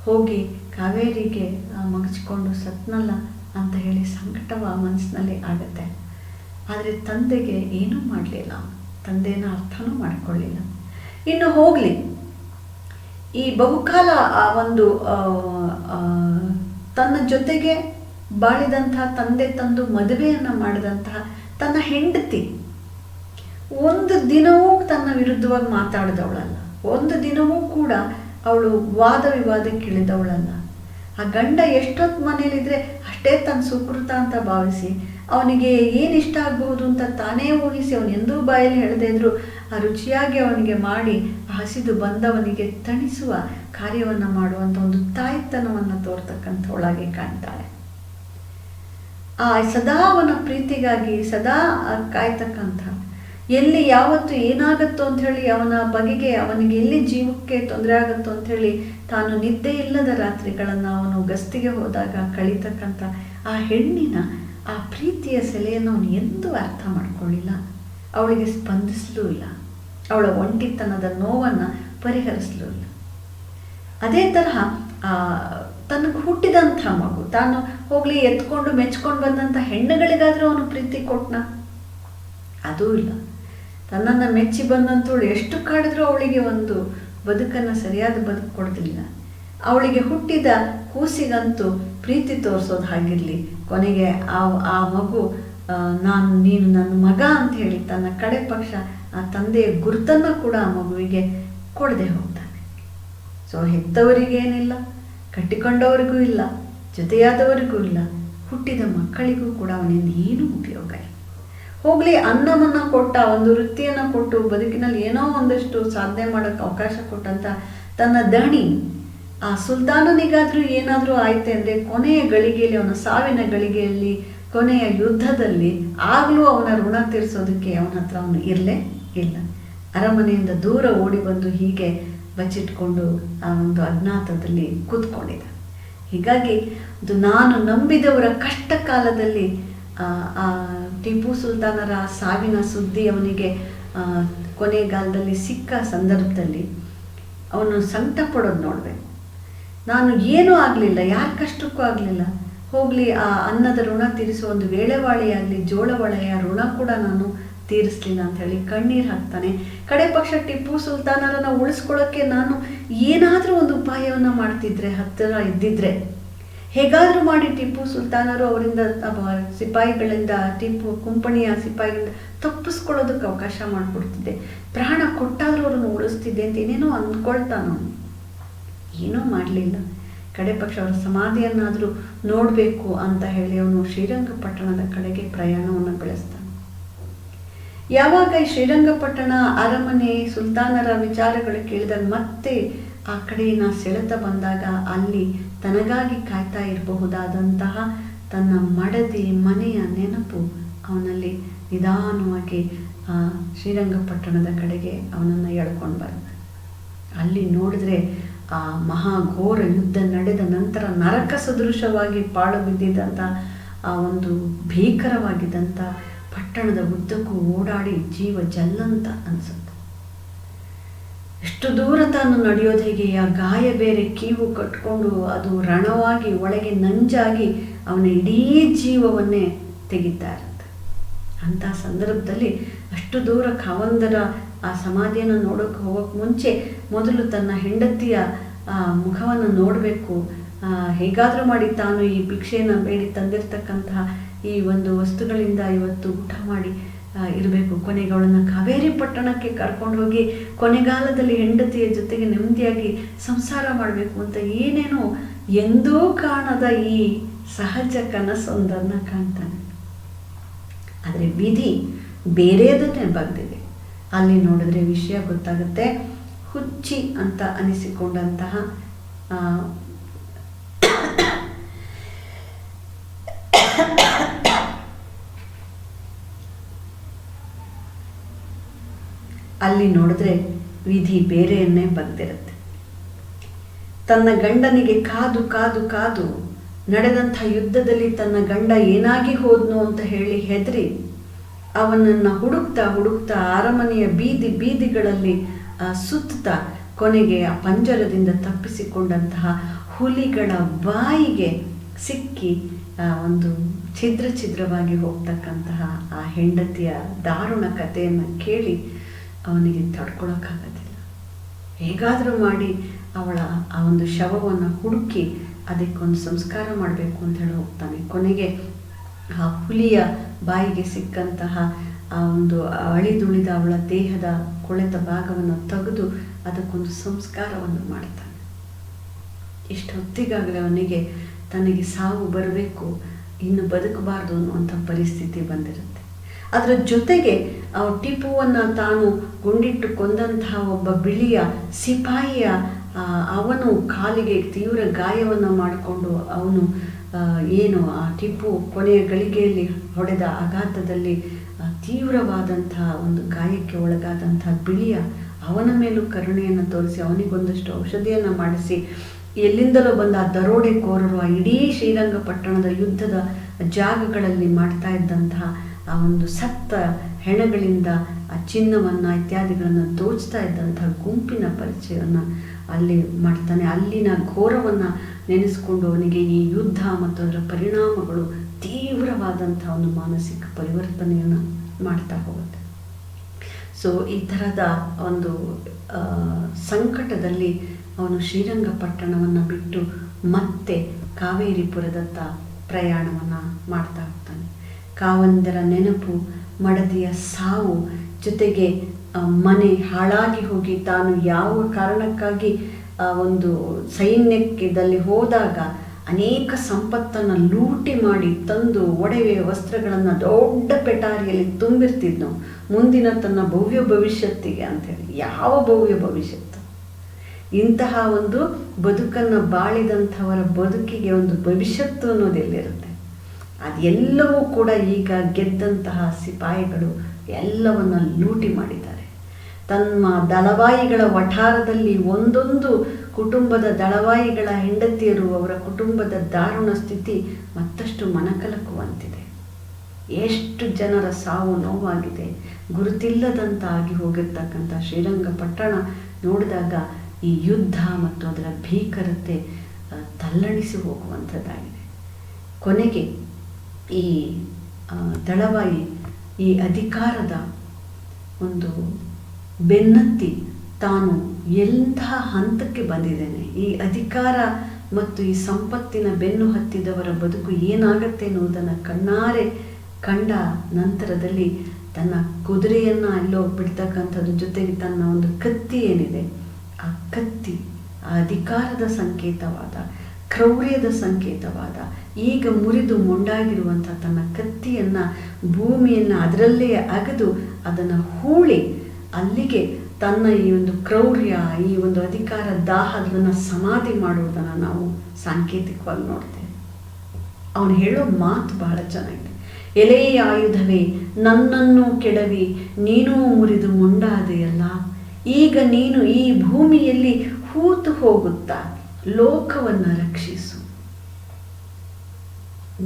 ಹೋಗಿ ಕಾವೇರಿಗೆ ಮಗಚಿಕೊಂಡು ಸತ್ನಲ್ಲ ಅಂತ ಹೇಳಿ ಸಂಕಟವ ಮನಸ್ಸಿನಲ್ಲಿ ಆಗುತ್ತೆ. ಆದರೆ ತಂದೆಗೆ ಏನೂ ಮಾಡಲಿಲ್ಲ, ತಂದೆನ ಅರ್ಥನೂ ಮಾಡಿಕೊಳ್ಳಿಲ್ಲ. ಇನ್ನು ಹೋಗಲಿ, ಈ ಬಹುಕಾಲ ಆ ಒಂದು ತನ್ನ ಜೊತೆಗೆ ಬಾಳಿದಂತಹ ತಂದೆ ತಂದು ಮದುವೆಯನ್ನು ಮಾಡಿದಂತಹ ತನ್ನ ಹೆಂಡತಿ ಒಂದು ದಿನವೂ ತನ್ನ ವಿರುದ್ಧವಾಗಿ ಮಾತಾಡಿದವಳಲ್ಲ, ಒಂದು ದಿನವೂ ಕೂಡ ಅವಳು ವಾದ ವಿವಾದಕ್ಕೆ ಇಳಿದವಳಲ್ಲ. ಆ ಗಂಡ ಎಷ್ಟೊತ್ತು ಮನೇಲಿದ್ರೆ ಅಷ್ಟೇ ತನ್ನ ಸುಕೃತ ಅಂತ ಭಾವಿಸಿ, ಅವನಿಗೆ ಏನು ಇಷ್ಟ ಆಗಬಹುದು ಅಂತ ತಾನೇ ಊಹಿಸಿ, ಅವನು ಎಂದೂ ಬಾಯಲ್ಲಿ ಹೇಳದೇ ಇದ್ರು ಆ ರುಚಿಯಾಗಿ ಅವನಿಗೆ ಮಾಡಿ ಹಸಿದು ಬಂದವನಿಗೆ ತಣಿಸುವ ಕಾರ್ಯವನ್ನು ಮಾಡುವಂಥ ಒಂದು ತಾಯ್ತನವನ್ನು ತೋರ್ತಕ್ಕಂಥವಳಾಗಿ ಕಾಣ್ತಾಳೆ. ಆ ಸದಾ ಅವನ ಪ್ರೀತಿಗಾಗಿ ಸದಾ ಕಾಯ್ತಕ್ಕಂಥ, ಎಲ್ಲಿ ಯಾವತ್ತು ಏನಾಗುತ್ತೋ ಅಂಥೇಳಿ ಅವನ ಬಗೆಗೆ, ಅವನಿಗೆ ಎಲ್ಲಿ ಜೀವಕ್ಕೆ ತೊಂದರೆ ಆಗುತ್ತೋ ಅಂಥೇಳಿ ತಾನು ನಿದ್ದೆ ಇಲ್ಲದ ರಾತ್ರಿಗಳನ್ನು ಅವನು ಗಸ್ತಿಗೆ ಹೋದಾಗ ಕಳೀತಕ್ಕಂಥ ಆ ಹೆಣ್ಣಿನ ಆ ಪ್ರೀತಿಯ ಸೆಲೆಯನ್ನು ಅವನು ಎಂದೂ ಅರ್ಥ ಮಾಡ್ಕೊಳ್ಳಿಲ್ಲ, ಅವಳಿಗೆ ಸ್ಪಂದಿಸಲೂ ಇಲ್ಲ, ಅವಳ ಒಂಟಿತನದ ನೋವನ್ನು ಪರಿಹರಿಸಲೂ ಇಲ್ಲ. ಅದೇ ತರಹ ತನಗೆ ಹುಟ್ಟಿದಂಥ ಮಗು, ತಾನು ಹೋಗಲಿ ಎತ್ಕೊಂಡು ಮೆಚ್ಕೊಂಡು ಬಂದಂಥ ಹೆಣ್ಣುಗಳಿಗಾದರೂ ಅವನು ಪ್ರೀತಿ ಕೊಟ್ಟನ? ಅದೂ ಇಲ್ಲ. ತನ್ನನ್ನು ಮೆಚ್ಚಿ ಬಂದಂಥವಳು ಎಷ್ಟು ಕಾಡಿದ್ರೂ ಅವಳಿಗೆ ಒಂದು ಬದುಕನ್ನು ಸರಿಯಾದ ಬದುಕು ಕೊಡ್ತಿಲ್ಲ. ಅವಳಿಗೆ ಹುಟ್ಟಿದ ಕೂಸಿಗಂತೂ ಪ್ರೀತಿ ತೋರಿಸೋದು ಹಾಗಿರಲಿ, ಕೊನೆಗೆ ಆ ಮಗು ನೀನು ನನ್ನ ಮಗ ಅಂತ ಹೇಳಿ ತನ್ನ ಕಡೆ ಪಕ್ಷ ಆ ತಂದೆಯ ಗುರುತನ್ನು ಕೂಡ ಆ ಮಗುವಿಗೆ ಕೊಡದೆ ಹೋಗ್ತಾನೆ. ಸೊ ಹೆತ್ತವರಿಗೇನಿಲ್ಲ, ಕಟ್ಟಿಕೊಂಡವರಿಗೂ ಇಲ್ಲ, ಜೊತೆಯಾದವರಿಗೂ ಇಲ್ಲ, ಹುಟ್ಟಿದ ಮಕ್ಕಳಿಗೂ ಕೂಡ ಅವನಿಂದ ಏನೂ ಉಪಯೋಗ ಇಲ್ಲ. ಹೋಗಲಿ, ಅನ್ನವನ್ನು ಕೊಟ್ಟ, ಒಂದು ವೃತ್ತಿಯನ್ನು ಕೊಟ್ಟು ಬದುಕಿನಲ್ಲಿ ಏನೋ ಒಂದಷ್ಟು ಸಾಧನೆ ಮಾಡೋಕ್ಕೆ ಅವಕಾಶ ಕೊಟ್ಟಂಥ ತನ್ನ ದಣಿ ಆ ಸುಲ್ತಾನನಿಗಾದರೂ ಏನಾದರೂ ಆಯ್ತೆ ಅಂದರೆ ಕೊನೆಯ ಗಳಿಗೆಯಲ್ಲಿ, ಅವನ ಸಾವಿನ ಗಳಿಗೆಯಲ್ಲಿ, ಕೊನೆಯ ಯುದ್ಧದಲ್ಲಿ ಆಗಲೂ ಅವನ ಋಣ ತೀರಿಸೋದಕ್ಕೆ ಅವನ ಹತ್ರ ಅವನು ಇರಲೇ ಇಲ್ಲ. ಅರಮನೆಯಿಂದ ದೂರ ಓಡಿ ಬಂದು ಹೀಗೆ ಬಚ್ಚಿಟ್ಕೊಂಡು ಆ ಒಂದು ಅಜ್ಞಾತದಲ್ಲಿ ಕೂತ್ಕೊಂಡಿದ್ದ. ಹೀಗಾಗಿ ನಾನು ನಂಬಿದವರ ಕಷ್ಟ ಕಾಲದಲ್ಲಿ ಆ ಟಿಪ್ಪು ಸುಲ್ತಾನರ ಸಾವಿನ ಸುದ್ದಿ ಅವನಿಗೆ ಕೊನೆಗಾಲದಲ್ಲಿ ಸಿಕ್ಕ ಸಂದರ್ಭದಲ್ಲಿ ಅವನು ಸಂಕಟ ಪಡೋದು ನೋಡಬೇಕು. ನಾನು ಏನೂ ಆಗಲಿಲ್ಲ, ಯಾರ ಕಷ್ಟಕ್ಕೂ ಆಗಲಿಲ್ಲ, ಹೋಗಲಿ ಆ ಅನ್ನದ ಋಣ ತೀರಿಸುವ ಒಂದು ವೇಳೆವಾಳಿಯಾಗಲಿ ಜೋಳವಳೆಯ ಋಣ ಕೂಡ ನಾನು ತೀರಿಸಲಿಲ್ಲ ಅಂಥೇಳಿ ಕಣ್ಣೀರು ಹಾಕ್ತಾನೆ. ಕಡೆ ಪಕ್ಷ ಟಿಪ್ಪು ಸುಲ್ತಾನರನ್ನು ಉಳಿಸ್ಕೊಳ್ಳೋಕ್ಕೆ ನಾನು ಏನಾದರೂ ಒಂದು ಉಪಾಯವನ್ನು ಮಾಡ್ತಿದ್ರೆ, ಹತ್ತಿರ ಇದ್ದಿದ್ರೆ, ಹೇಗಾದರೂ ಮಾಡಿ ಟಿಪ್ಪು ಸುಲ್ತಾನರು ಅವರಿಂದ ಸಿಪಾಯಿಗಳಿಂದ, ಟಿಪ್ಪು ಕುಂಪಣಿಯ ಸಿಪಾಯಿಗಳಿಂದ ತಪ್ಪಿಸ್ಕೊಳ್ಳೋದಕ್ಕೆ ಅವಕಾಶ ಮಾಡಿಕೊಡ್ತಿದ್ದೆ, ಪ್ರಾಣ ಕೊಟ್ಟಾದರೂ ಅವರನ್ನು ಉಳಿಸ್ತಿದ್ದೆ ಅಂತ ಏನೇನೋ ಅಂದ್ಕೊಳ್ತಾನು. ಏನೂ ಮಾಡಲಿಲ್ಲ. ಕಡೆ ಪಕ್ಷ ಅವರ ಸಮಾಧಿಯನ್ನಾದರೂ ನೋಡಬೇಕು ಅಂತ ಹೇಳಿ ಅವನು ಶ್ರೀರಂಗಪಟ್ಟಣದ ಕಡೆಗೆ ಪ್ರಯಾಣವನ್ನು ಬೆಳೆಸ್ತಾನೆ. ಯಾವಾಗ ಈ ಶ್ರೀರಂಗಪಟ್ಟಣ ಅರಮನೆ ಸುಲ್ತಾನರ ವಿಚಾರಗಳು ಕೇಳಿದಾಗ ಮತ್ತೆ ಆ ಕಡೆಯ ಸೆಳೆತ ಬಂದಾಗ ಅಲ್ಲಿ ತನಗಾಗಿ ಕಾಯ್ತಾ ಇರಬಹುದಾದಂತಹ ತನ್ನ ಮಡದಿ ಮನೆಯ ನೆನಪು ಅವನಲ್ಲಿ ನಿಧಾನವಾಗಿ ಶ್ರೀರಂಗಪಟ್ಟಣದ ಕಡೆಗೆ ಅವನನ್ನು ಎಳ್ಕೊಂಡು ಬರುತ್ತೆ. ಅಲ್ಲಿ ನೋಡಿದ್ರೆ ಆ ಮಹಾಘೋರ ಯುದ್ಧ ನಡೆದ ನಂತರ ನರಕ ಸದೃಶವಾಗಿ ಪಾಳು ಬಿದ್ದಿದ್ದಂಥ ಆ ಒಂದು ಭೀಕರವಾಗಿದ್ದಂಥ ಪಟ್ಟಣದ ಉದ್ದಕ್ಕೂ ಓಡಾಡಿ ಜೀವ ಜಲ್ಲಂತ ಅನಿಸುತ್ತೆ. ಎಷ್ಟು ದೂರ ತಾನು ನಡೆಯೋದು ಹೇಗೆ, ಆ ಗಾಯ ಬೇರೆ ಕೀವು ಕಟ್ಕೊಂಡು ಅದು ರಣವಾಗಿ ಒಳಗೆ ನಂಜಾಗಿ ಅವನ ಇಡೀ ಜೀವವನ್ನೇ ತೆಗಿತಾ ಇರುತ್ತೆ. ಅಂಥ ಸಂದರ್ಭದಲ್ಲಿ ಅಷ್ಟು ದೂರ ಖಾವಂದರ ಆ ಸಮಾಧಿಯನ್ನು ನೋಡೋಕೆ ಹೋಗೋಕ್ಕೆ ಮುಂಚೆ ಮೊದಲು ತನ್ನ ಹೆಂಡತಿಯ ಮುಖವನ್ನು ನೋಡಬೇಕು, ಹೇಗಾದರೂ ಮಾಡಿ ತಾನು ಈ ಭಿಕ್ಷೆಯನ್ನು ಬೇಡಿ ತಂದಿರತಕ್ಕಂತಹ ಈ ಒಂದು ವಸ್ತುಗಳಿಂದ ಇವತ್ತು ಊಟ ಮಾಡಿ ಇರಬೇಕು, ಕೊನೆಗೆ ಅವಳನ್ನು ಕಾವೇರಿ ಪಟ್ಟಣಕ್ಕೆ ಕರ್ಕೊಂಡು ಹೋಗಿ ಕೊನೆಗಾಲದಲ್ಲಿ ಹೆಂಡತಿಯ ಜೊತೆಗೆ ನೆಮ್ಮದಿಯಾಗಿ ಸಂಸಾರ ಮಾಡಬೇಕು ಅಂತ ಏನೇನೋ ಎಂದೂ ಕಾಣದ ಈ ಸಹಜ ಕನಸೊಂದನ್ನು ಕಾಣ್ತಾನೆ. ಆದರೆ ವಿಧಿ ಬೇರೆಯದನ್ನೇ ಬಗ್ದಿದೆ. ಅಲ್ಲಿ ನೋಡಿದ್ರೆ ವಿಷಯ ಗೊತ್ತಾಗುತ್ತೆ. ಹುಚ್ಚಿ ಅಂತ ಅನಿಸಿಕೊಂಡಂತಹ ಅಲ್ಲಿ ನೋಡಿದ್ರೆ ವಿಧಿ ಬೇರೆಯನ್ನೇ ಬಗ್ದಿರುತ್ತೆ. ತನ್ನ ಗಂಡನಿಗೆ ಕಾದು ಕಾದು ಕಾದು ನಡೆದಂಥ ಯುದ್ಧದಲ್ಲಿ ತನ್ನ ಗಂಡ ಏನಾಗಿ ಹೋದ್ನು ಅಂತ ಹೇಳಿ ಹೆದರಿ ಅವನನ್ನು ಹುಡುಕ್ತಾ ಹುಡುಕ್ತಾ ಅರಮನೆಯ ಬೀದಿಗಳಲ್ಲಿ ಸುತ್ತಾ ಕೊನೆಗೆ ಆ ಪಂಜರದಿಂದ ತಪ್ಪಿಸಿಕೊಂಡಂತಹ ಹುಲಿಗಳ ಬಾಯಿಗೆ ಸಿಕ್ಕಿ ಒಂದು ಛಿದ್ರವಾಗಿ ಹೋಗ್ತಕ್ಕಂತಹ ಆ ಹೆಂಡತಿಯ ದಾರುಣ ಕಥೆಯನ್ನು ಕೇಳಿ ಅವನಿಗೆ ತಡ್ಕೊಳಕ್ಕಾಗೋದಿಲ್ಲ. ಹೇಗಾದರೂ ಮಾಡಿ ಅವಳ ಆ ಒಂದು ಶವವನ್ನು ಹುಡುಕಿ ಅದಕ್ಕೊಂದು ಸಂಸ್ಕಾರ ಮಾಡಬೇಕು ಅಂತ ಹೇಳಿ ಹೋಗ್ತಾನೆ. ಕೊನೆಗೆ ಆ ಹುಲಿಯ ಬಾಯಿಗೆ ಸಿಕ್ಕಂತಹ ಆ ಒಂದು ಅಳಿದುಳಿದ ಅವಳ ದೇಹದ ಕೊಳೆತ ಭಾಗವನ್ನು ತೆಗೆದು ಅದಕ್ಕೊಂದು ಸಂಸ್ಕಾರವನ್ನು ಮಾಡ್ತಾನೆ. ಇಷ್ಟು ಹೊತ್ತಿಗಾಗಲೇ ಅವನಿಗೆ ತನಗೆ ಸಾವು ಬರಬೇಕು, ಇನ್ನು ಬದುಕಬಾರ್ದು ಅನ್ನುವಂಥ ಪರಿಸ್ಥಿತಿ ಬಂದಿರುತ್ತೆ. ಅದರ ಜೊತೆಗೆ ಟಿಪ್ಪುವನ್ನು ತಾನು ಗುಂಡಿಟ್ಟು ಕೊಂದಂತಹ ಒಬ್ಬ ಬಿಳಿಯ ಸಿಪಾಯಿಯ ಅವನು ಕಾಲಿಗೆ ತೀವ್ರ ಗಾಯವನ್ನು ಮಾಡಿಕೊಂಡು ಅವನು ಏನು ಆ ಟಿಪ್ಪು ಕೊನೆಯ ಗಳಿಗೆಯಲ್ಲಿ ಹೊಡೆದ ಆಘಾತದಲ್ಲಿ ತೀವ್ರವಾದಂತಹ ಒಂದು ಗಾಯಕ್ಕೆ ಒಳಗಾದಂತಹ ಬಿಳಿಯ ಅವನ ಮೇಲೂ ಕರುಣೆಯನ್ನು ತೋರಿಸಿ ಅವನಿಗೊಂದಷ್ಟು ಔಷಧಿಯನ್ನು ಮಾಡಿಸಿ ಎಲ್ಲಿಂದಲೂ ಬಂದ ಆ ದರೋಡೆಕೋರರು ಆ ಇಡೀ ಶ್ರೀರಂಗಪಟ್ಟಣದ ಯುದ್ಧದ ಜಾಗಗಳಲ್ಲಿ ಮಾಡ್ತಾ ಇದ್ದಂತಹ ಆ ಒಂದು ಸತ್ತ ಹೆಣಗಳಿಂದ ಆ ಚಿನ್ನವನ್ನು ಇತ್ಯಾದಿಗಳನ್ನು ದೋಚ್ತಾ ಇದ್ದಂತಹ ಗುಂಪಿನ ಪರಿಚಯವನ್ನು ಅಲ್ಲಿ ಮಾಡ್ತಾನೆ. ಅಲ್ಲಿನ ಘೋರವನ್ನು ನೆನೆಸ್ಕೊಂಡು ಅವನಿಗೆ ಈ ಯುದ್ಧ ಮತ್ತು ಅದರ ಪರಿಣಾಮಗಳು ತೀವ್ರವಾದಂಥ ಒಂದು ಮಾನಸಿಕ ಪರಿವರ್ತನೆಯನ್ನು ಮಾಡ್ತಾ ಹೋಗುತ್ತೆ. ಸೊ ಈ ಥರದ ಒಂದು ಸಂಕಟದಲ್ಲಿ ಅವನು ಶ್ರೀರಂಗಪಟ್ಟಣವನ್ನು ಬಿಟ್ಟು ಮತ್ತೆ ಕಾವೇರಿಪುರದತ್ತ ಪ್ರಯಾಣವನ್ನು ಮಾಡ್ತಾ ಹೋಗ್ತಾನೆ. ಕಾವಂದರ ನೆನಪು, ಮಡದಿಯ ಸಾವು, ಜೊತೆಗೆ ಮನೆ ಹಾಳಾಗಿ ಹೋಗಿ ತಾನು ಯಾವ ಕಾರಣಕ್ಕಾಗಿ ಒಂದು ಸೈನ್ಯದಲ್ಲಿ ಹೋದಾಗ ಅನೇಕ ಸಂಪತ್ತನ್ನು ಲೂಟಿ ಮಾಡಿ ತಂದು ಒಡವೆ ವಸ್ತ್ರಗಳನ್ನು ದೊಡ್ಡ ಪೆಟಾರಿಯಲ್ಲಿ ತುಂಬಿರ್ತಿದ್ನು ಮುಂದಿನ ತನ್ನ ಭವ್ಯ ಭವಿಷ್ಯತ್ತಿಗೆ ಅಂಥೇಳಿ. ಯಾವ ಭವ್ಯ ಭವಿಷ್ಯತ್ತು? ಇಂತಹ ಒಂದು ಬದುಕನ್ನು ಬಾಳಿದಂಥವರ ಬದುಕಿಗೆ ಒಂದು ಭವಿಷ್ಯತ್ತು ಅನ್ನೋದೆಲ್ಲಿರುತ್ತೆ? ಅದೆಲ್ಲವೂ ಕೂಡ ಈಗ ಗೆದ್ದಂತಹ ಸಿಪಾಯಿಗಳು ಎಲ್ಲವನ್ನ ಲೂಟಿ ಮಾಡಿದ್ದಾರೆ. ತಮ್ಮ ದಳವಾಯಿಗಳ ವಠಾರದಲ್ಲಿ ಒಂದೊಂದು ಕುಟುಂಬದ ದಳವಾಯಿಗಳ ಹೆಂಡತಿಯರು, ಅವರ ಕುಟುಂಬದ ದಾರುಣ ಸ್ಥಿತಿ ಮತ್ತಷ್ಟು ಮನಕಲಕುವಂತಿದೆ. ಎಷ್ಟು ಜನರ ಸಾವು ನೋವಾಗಿದೆ. ಗುರುತಿಲ್ಲದಂತಾಗಿ ಹೋಗಿರ್ತಕ್ಕಂಥ ಶ್ರೀರಂಗಪಟ್ಟಣ ನೋಡಿದಾಗ ಈ ಯುದ್ಧ ಮತ್ತು ಅದರ ಭೀಕರತೆ ತಲ್ಲಣಿಸಿ ಹೋಗುವಂಥದ್ದಾಗಿದೆ. ಕೊನೆಗೆ ಈ ದಳವಾಯಿ ಈ ಅಧಿಕಾರದ ಒಂದು ಬೆನ್ನತ್ತಿ ತಾನು ಎಂತಹ ಹಂತಕ್ಕೆ ಬಂದಿದ್ದೇನೆ, ಈ ಅಧಿಕಾರ ಮತ್ತು ಈ ಸಂಪತ್ತಿನ ಬೆನ್ನು ಹತ್ತಿದವರ ಬದುಕು ಏನಾಗತ್ತೆ ಎನ್ನುವುದನ್ನು ಕಣ್ಣಾರೆ ಕಂಡ ನಂತರದಲ್ಲಿ ತನ್ನ ಕುದುರೆಯನ್ನು ಎಲ್ಲೋ ಬಿಡ್ತಕ್ಕಂಥದ್ದು, ಜೊತೆಗೆ ತನ್ನ ಒಂದು ಕತ್ತಿ ಏನಿದೆ ಆ ಕತ್ತಿ ಆ ಅಧಿಕಾರದ ಸಂಕೇತವಾದ, ಕ್ರೌರ್ಯದ ಸಂಕೇತವಾದ, ಈಗ ಮುರಿದು ಮೊಂಡಾಗಿರುವಂಥ ತನ್ನ ಕತ್ತಿಯನ್ನು ಭೂಮಿಯನ್ನು ಅದರಲ್ಲೇ ಅಗೆದು ಅದನ್ನು ಹೂಳಿ ಅಲ್ಲಿಗೆ ತನ್ನ ಈ ಒಂದು ಕ್ರೌರ್ಯ, ಈ ಒಂದು ಅಧಿಕಾರ ದಾಹವನ್ನು ಸಮಾಧಿ ಮಾಡುವುದನ್ನು ನಾವು ಸಾಂಕೇತಿಕವಾಗಿ ನೋಡ್ತೇವೆ. ಅವನು ಹೇಳೋ ಮಾತು ಬಹಳ ಚೆನ್ನಾಗಿದೆ. ಎಲೆಯ ಆಯುಧವೇ ನನ್ನನ್ನು ಕೆಡವಿ ನೀನೂ ಮುರಿದು ಮೊಂಡಾದೆಯಲ್ಲ, ಈಗ ನೀನು ಈ ಭೂಮಿಯಲ್ಲಿ ಹೂತು ಹೋಗುತ್ತಾ ಲೋಕವನ್ನು ರಕ್ಷಿಸು.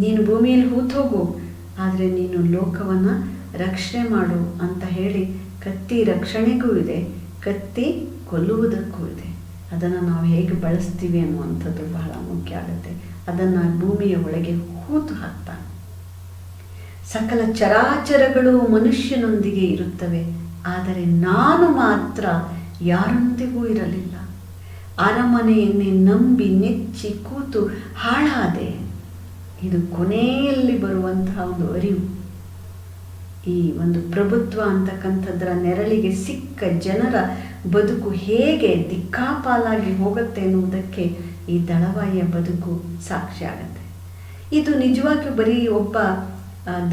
ನೀನು ಭೂಮಿಯಲ್ಲಿ ಹೂತು ಹೋಗು, ಆದರೆ ನೀನು ಲೋಕವನ್ನು ರಕ್ಷಣೆ ಮಾಡು ಅಂತ ಹೇಳಿ ಕತ್ತಿ ರಕ್ಷಣೆಗೂ ಇದೆ, ಕತ್ತಿ ಕೊಲ್ಲುವುದಕ್ಕೂ ಇದೆ. ಅದನ್ನು ನಾವು ಹೇಗೆ ಬಳಸ್ತೀವಿ ಅನ್ನುವಂಥದ್ದು ಬಹಳ ಮುಖ್ಯ ಆಗುತ್ತೆ. ಅದನ್ನು ಭೂಮಿಯ ಒಳಗೆ ಹೂತು ಹಾಕ್ತಾನೆ. ಸಕಲ ಚರಾಚರಗಳು ಮನುಷ್ಯನೊಂದಿಗೆ ಇರುತ್ತವೆ, ಆದರೆ ನಾನು ಮಾತ್ರ ಯಾರೊಂದಿಗೂ ಇರಲಿಲ್ಲ. ಅರಮನೆಯನ್ನೇ ನಂಬಿ ನೆಚ್ಚಿ ಕೂತು ಹಾಳಾದೆ. ಇದು ಕೊನೆಯಲ್ಲಿ ಬರುವಂತಹ ಒಂದು ಅರಿವು. ಈ ಒಂದು ಪ್ರಭುತ್ವ ಅಂತಕ್ಕಂಥದ್ರ ನೆರಳಿಗೆ ಸಿಕ್ಕ ಜನರ ಬದುಕು ಹೇಗೆ ದಿಕ್ಕಾಪಾಲಾಗಿ ಹೋಗುತ್ತೆ ಎನ್ನುವುದಕ್ಕೆ ಈ ದಳವಾಯಿಯ ಬದುಕು ಸಾಕ್ಷಿ ಆಗುತ್ತೆ. ಇದು ನಿಜವಾಗಿಯೂ ಬರೀ ಒಬ್ಬ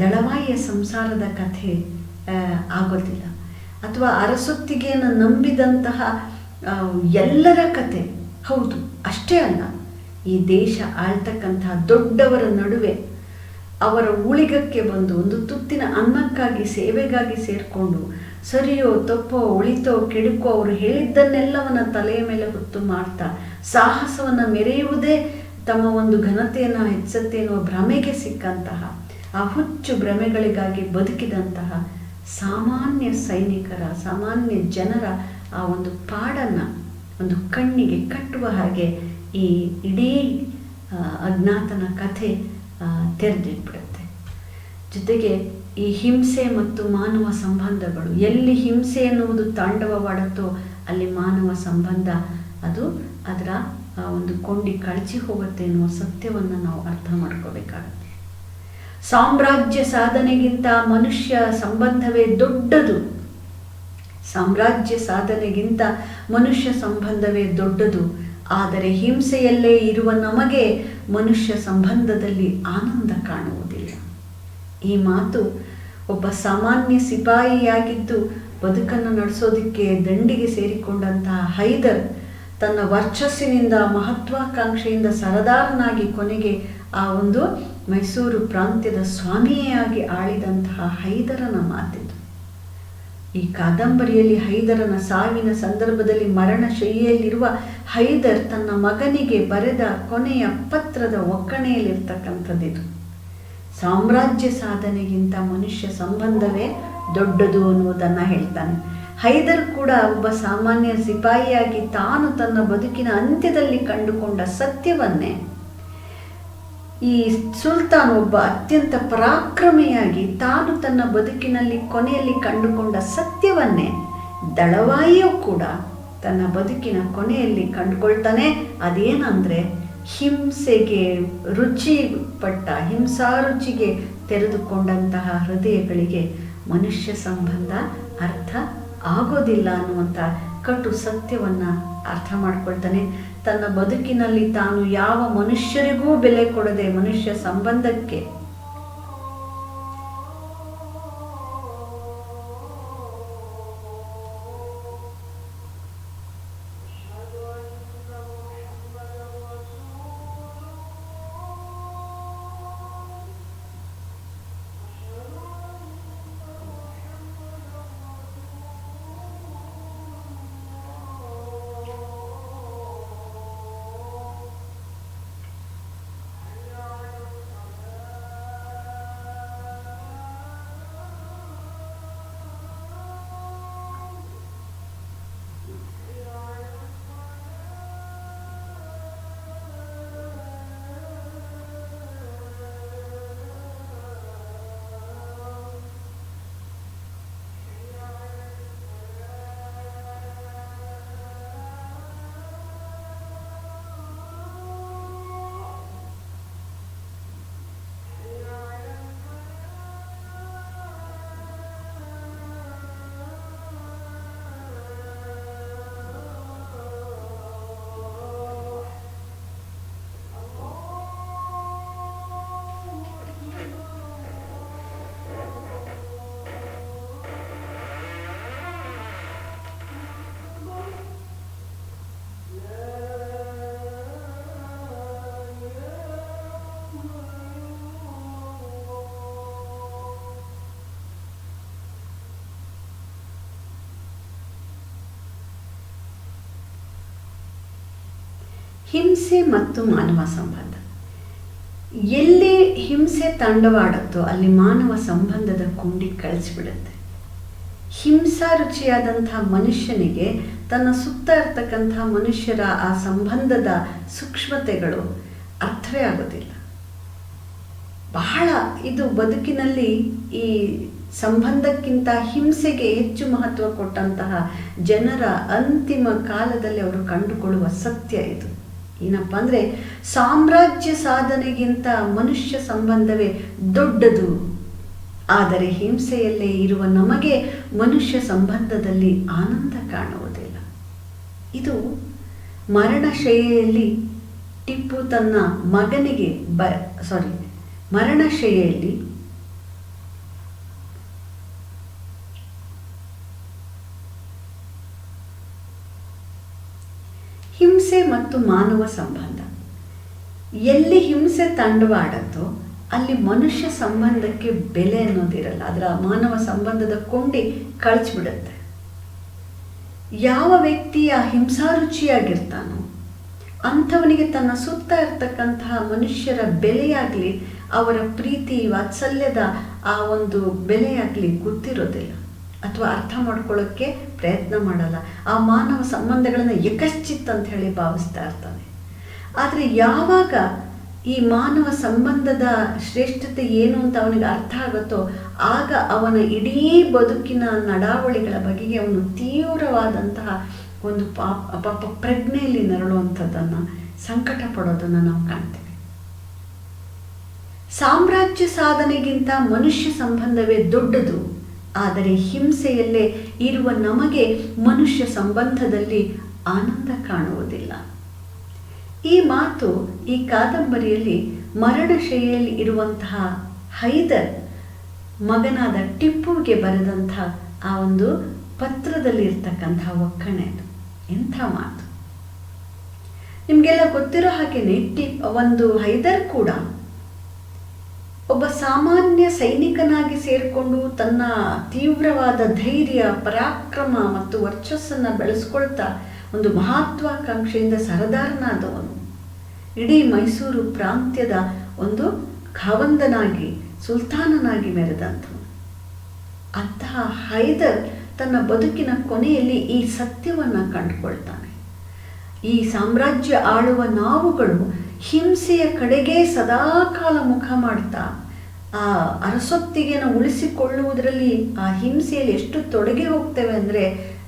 ದಳವಾಯಿಯ ಸಂಸಾರದ ಕಥೆ ಆಗೋದಿಲ್ಲ, ಅಥವಾ ಅರಸೊತ್ತಿಗೆಯನ್ನು ನಂಬಿದಂತಹ ಎಲ್ಲರ ಕತೆ ಹೌದು. ಅಷ್ಟೇ ಅಲ್ಲ, ಈ ದೇಶ ಆಳ್ತಕ್ಕಂತಹ ದೊಡ್ಡವರ ನಡುವೆ ಅವರ ಉಳಿಗಕ್ಕೆ ಬಂದು ಒಂದು ತುತ್ತಿನ ಅನ್ನಕ್ಕಾಗಿ ಸೇವೆಗಾಗಿ ಸೇರಿಕೊಂಡು ಸರಿಯೋ ತಪ್ಪೋ ಉಳಿತೋ ಕೆಡುಕೋ ಅವರು ಹೇಳಿದ್ದನ್ನೆಲ್ಲವನ್ನ ತಲೆಯ ಮೇಲೆ ಹೊತ್ತು ಮಾಡ್ತಾ ಸಾಹಸವನ್ನು ಮೆರೆಯುವುದೇ ತಮ್ಮ ಒಂದು ಘನತೆಯನ್ನು ಹೆಚ್ಚುತ್ತೆ ಎನ್ನುವ ಭ್ರಮೆಗೆ ಸಿಕ್ಕಂತಹ, ಆ ಹುಚ್ಚು ಭ್ರಮೆಗಳಿಗಾಗಿ ಬದುಕಿದಂತಹ ಸಾಮಾನ್ಯ ಸೈನಿಕರ, ಸಾಮಾನ್ಯ ಜನರ ಆ ಒಂದು ಪಾಡನ್ನು ಒಂದು ಕಣ್ಣಿಗೆ ಕಟ್ಟುವ ಹಾಗೆ ಈ ಇಡೀ ಅಜ್ಞಾತನ ಕಥೆ ತೆರೆದಿಟ್ಬಿಡುತ್ತೆ. ಜೊತೆಗೆ ಈ ಹಿಂಸೆ ಮತ್ತು ಮಾನವ ಸಂಬಂಧಗಳು, ಎಲ್ಲಿ ಹಿಂಸೆ ಎನ್ನುವುದು ತಾಂಡವವಾಡುತ್ತೋ ಅಲ್ಲಿ ಮಾನವ ಸಂಬಂಧ ಅದು ಅದರ ಒಂದು ಕೊಂಡಿ ಕಳಚಿ ಹೋಗುತ್ತೆ ಎನ್ನುವ ಸತ್ಯವನ್ನು ನಾವು ಅರ್ಥ ಮಾಡ್ಕೋಬೇಕಾಗುತ್ತೆ. ಸಾಮ್ರಾಜ್ಯ ಸಾಧನೆಗಿಂತ ಮನುಷ್ಯ ಸಂಬಂಧವೇ ದೊಡ್ಡದು. ಸಾಮ್ರಾಜ್ಯ ಸಾಧನೆಗಿಂತ ಮನುಷ್ಯ ಸಂಬಂಧವೇ ದೊಡ್ಡದು. ಆದರೆ ಹಿಂಸೆಯಲ್ಲೇ ಇರುವ ನಮಗೆ ಮನುಷ್ಯ ಸಂಬಂಧದಲ್ಲಿ ಆನಂದ ಕಾಣುವುದಿಲ್ಲ. ಈ ಮಾತು ಒಬ್ಬ ಸಾಮಾನ್ಯ ಸಿಪಾಯಿಯಾಗಿದ್ದು ಬದುಕನ್ನು ನಡೆಸೋದಕ್ಕೆ ದಂಡಿಗೆ ಸೇರಿಕೊಂಡಂತಹ ಹೈದರ್ ತನ್ನ ವರ್ಚಸ್ಸಿನಿಂದ, ಮಹತ್ವಾಕಾಂಕ್ಷೆಯಿಂದ ಸರದಾರನಾಗಿ ಕೊನೆಗೆ ಆ ಒಂದು ಮೈಸೂರು ಪ್ರಾಂತ್ಯದ ಸ್ವಾಮಿಯಾಗಿ ಆಳಿದಂತಹ ಹೈದರನ ಮಾತಿದು. ಈ ಕಾದಂಬರಿಯಲ್ಲಿ ಹೈದರನ ಸಾವಿನ ಸಂದರ್ಭದಲ್ಲಿ ಮರಣಶಯ್ಯೆಯಲ್ಲಿರುವ ಹೈದರ್ ತನ್ನ ಮಗನಿಗೆ ಬರೆದ ಕೊನೆಯ ಪತ್ರದ ಒಕ್ಕಣೆಯಲ್ಲಿರ್ತಕ್ಕಂಥದ್ದಿದು. ಸಾಮ್ರಾಜ್ಯ ಸಾಧನೆಗಿಂತ ಮನುಷ್ಯ ಸಂಬಂಧವೇ ದೊಡ್ಡದು ಅನ್ನುವುದನ್ನು ಹೇಳ್ತಾನೆ. ಹೈದರ್ ಕೂಡ ಒಬ್ಬ ಸಾಮಾನ್ಯ ಸಿಪಾಯಿಯಾಗಿ ತಾನು ತನ್ನ ಬದುಕಿನ ಅಂತ್ಯದಲ್ಲಿ ಕಂಡುಕೊಂಡ ಸತ್ಯವನ್ನೇ, ಈ ಸುಲ್ತಾನ್ ಒಬ್ಬ ಅತ್ಯಂತ ಪರಾಕ್ರಮಿಯಾಗಿ ತಾನು ತನ್ನ ಬದುಕಿನಲ್ಲಿ ಕೊನೆಯಲ್ಲಿ ಕಂಡುಕೊಂಡ ಸತ್ಯವನ್ನೇ ದಳವಾಯಿಯೂ ಕೂಡ ತನ್ನ ಬದುಕಿನ ಕೊನೆಯಲ್ಲಿ ಕಂಡುಕೊಳ್ತಾನೆ. ಅದೇನಂದರೆ, ಹಿಂಸೆಗೆ ರುಚಿಪಟ್ಟ, ಹಿಂಸಾರುಚಿಗೆ ತೆರೆದುಕೊಂಡಂತಹ ಹೃದಯಗಳಿಗೆ ಮನುಷ್ಯ ಸಂಬಂಧ ಅರ್ಥ ಆಗೋದಿಲ್ಲ ಅನ್ನುವಂಥ ಕಟು ಸತ್ಯವನ್ನು ಅರ್ಥ ಮಾಡ್ಕೊಳ್ತಾನೆ. ತನ್ನ ಬದುಕಿನಲ್ಲಿ ತಾನು ಯಾವ ಮನುಷ್ಯರಿಗೂ ಬೆಲೆ ಕೊಡದೆ ಮನುಷ್ಯ ಸಂಬಂಧಕ್ಕೆ ಹಿಂಸೆ ಮತ್ತು ಮಾನವ ಸಂಬಂಧ. ಎಲ್ಲಿ ಹಿಂಸೆ ತಾಂಡವಾಡುತ್ತೋ ಅಲ್ಲಿ ಮಾನವ ಸಂಬಂಧದ ಕೊಂಡಿ ಕಳಿಸ್ಬಿಡುತ್ತೆ. ಹಿಂಸಾರುಚಿಯಾದಂಥ ಮನುಷ್ಯನಿಗೆ ತನ್ನ ಸುತ್ತ ಇರ್ತಕ್ಕಂಥ ಮನುಷ್ಯರ ಆ ಸಂಬಂಧದ ಸೂಕ್ಷ್ಮತೆಗಳು ಅರ್ಥವೇ ಆಗೋದಿಲ್ಲ. ಬಹಳ ಇದು ಬದುಕಿನಲ್ಲಿ ಈ ಸಂಬಂಧಕ್ಕಿಂತ ಹಿಂಸೆಗೆ ಹೆಚ್ಚು ಮಹತ್ವ ಕೊಟ್ಟಂತಹ ಜನರ ಅಂತಿಮ ಕಾಲದಲ್ಲಿ ಅವರು ಕಂಡುಕೊಳ್ಳುವ ಸತ್ಯ ಇದು. ಏನಪ್ಪ ಅಂದರೆ, ಸಾಮ್ರಾಜ್ಯ ಸಾಧನೆಗಿಂತ ಮನುಷ್ಯ ಸಂಬಂಧವೇ ದೊಡ್ಡದು. ಆದರೆ ಹಿಂಸೆಯಲ್ಲೇ ಇರುವ ನಮಗೆ ಮನುಷ್ಯ ಸಂಬಂಧದಲ್ಲಿ ಆನಂದ ಕಾಣುವುದಿಲ್ಲ. ಇದು ಮರಣಶಯ್ಯೆಯಲ್ಲಿ ಟಿಪ್ಪು ತನ್ನ ಮಗನಿಗೆ ಮರಣಶಯ್ಯೆಯಲ್ಲಿ ಹಿಂಸೆ ಮತ್ತು ಮಾನವ ಸಂಬಂಧ. ಎಲ್ಲಿ ಹಿಂಸೆ ತಾಂಡವಾಡುತ್ತೋ ಅಲ್ಲಿ ಮನುಷ್ಯ ಸಂಬಂಧಕ್ಕೆ ಬೆಲೆ ಅನ್ನೋದಿರಲ್ಲ. ಅದರ ಮಾನವ ಸಂಬಂಧದ ಕೊಂಡಿ ಕಳಚಿಬಿಡುತ್ತೆ. ಯಾವ ವ್ಯಕ್ತಿಯ ಹಿಂಸಾರುಚಿಯಾಗಿರ್ತಾನೋ ಅಂಥವನಿಗೆ ತನ್ನ ಸುತ್ತ ಇರ್ತಕ್ಕಂತಹ ಮನುಷ್ಯರ ಬೆಲೆಯಾಗಲಿ, ಅವರ ಪ್ರೀತಿ ವಾತ್ಸಲ್ಯದ ಆ ಒಂದು ಬೆಲೆಯಾಗಲಿ ಗೊತ್ತಿರೋದಿಲ್ಲ ಅಥವಾ ಅರ್ಥ ಮಾಡ್ಕೊಳ್ಳೋಕ್ಕೆ ಪ್ರಯತ್ನ ಮಾಡಲ್ಲ. ಆ ಮಾನವ ಸಂಬಂಧಗಳನ್ನು ಯಕಶ್ಚಿತ್ ಅಂತ ಹೇಳಿ ಭಾವಿಸ್ತಾ ಇರ್ತಾನೆ. ಆದರೆ ಯಾವಾಗ ಈ ಮಾನವ ಸಂಬಂಧದ ಶ್ರೇಷ್ಠತೆ ಏನು ಅಂತ ಅವನಿಗೆ ಅರ್ಥ ಆಗುತ್ತೋ ಆಗ ಅವನ ಇಡೀ ಬದುಕಿನ ನಡಾವಳಿಗಳ ಬಗೆಗೆ ಅವನು ತೀವ್ರವಾದಂತಹ ಒಂದು ಪಾಪ ಪ್ರಜ್ಞೆಯಲ್ಲಿ ನರಳುವಂಥದ್ದನ್ನು, ಸಂಕಟ ಪಡೋದನ್ನು ನಾವು ಕಾಣ್ತೇವೆ. ಸಾಮ್ರಾಜ್ಯ ಸಾಧನೆಗಿಂತ ಮನುಷ್ಯ ಸಂಬಂಧವೇ ದೊಡ್ಡದು. ಆದರೆ ಹಿಂಸೆಯಲ್ಲೇ ಇರುವ ನಮಗೆ ಮನುಷ್ಯ ಸಂಬಂಧದಲ್ಲಿ ಆನಂದ ಕಾಣುವುದಿಲ್ಲ. ಈ ಮಾತು ಈ ಕಾದಂಬರಿಯಲ್ಲಿ ಮರಣಶೈಲಿಯಲ್ಲಿ ಇರುವಂತಹ ಹೈದರ್ ಮಗನಾದ ಟಿಪ್ಪುವಿಗೆ ಬರೆದಂತಹ ಆ ಒಂದು ಪತ್ರದಲ್ಲಿ ಇರ್ತಕ್ಕಂತಹ ಒಕ್ಕಣೆ. ಎಂಥ ಮಾತು! ನಿಮಗೆಲ್ಲ ಗೊತ್ತಿರೋ ಹಾಗೆಯೇ ಒಂದು ಹೈದರ್ ಕೂಡ ಒಬ್ಬ ಸಾಮಾನ್ಯ ಸೈನಿಕನಾಗಿ ಸೇರಿಕೊಂಡು ತನ್ನ ತೀವ್ರವಾದ ಧೈರ್ಯ, ಪರಾಕ್ರಮ ಮತ್ತು ವರ್ಚಸ್ಸನ್ನು ಬೆಳೆಸ್ಕೊಳ್ತಾ ಒಂದು ಮಹತ್ವಾಕಾಂಕ್ಷೆಯಿಂದ ಸರದಾರನಾದವನು, ಇಡೀ ಮೈಸೂರು ಪ್ರಾಂತ್ಯದ ಒಂದು ಖಾವಂದನಾಗಿ, ಸುಲ್ತಾನನಾಗಿ ಮೆರೆದಂಥವನು. ಅಂತಹ ಹೈದರ್ ತನ್ನ ಬದುಕಿನ ಕೊನೆಯಲ್ಲಿ ಈ ಸತ್ಯವನ್ನು ಕಂಡುಕೊಳ್ತಾನೆ. ಈ ಸಾಮ್ರಾಜ್ಯ ಆಳುವ ನಾವುಗಳು ಹಿಂಸೆಯ ಕಡೆಗೆ ಸದಾಕಾಲ ಮುಖ ಮಾಡ್ತಾ ಆ ಅರಸೊತ್ತಿಗೆಯನ್ನು ಉಳಿಸಿಕೊಳ್ಳುವುದರಲ್ಲಿ, ಆ ಹಿಂಸೆಯಲ್ಲಿ ಎಷ್ಟು ತೊಡಗಿ ಹೋಗ್ತೇವೆ ಅಂದರೆ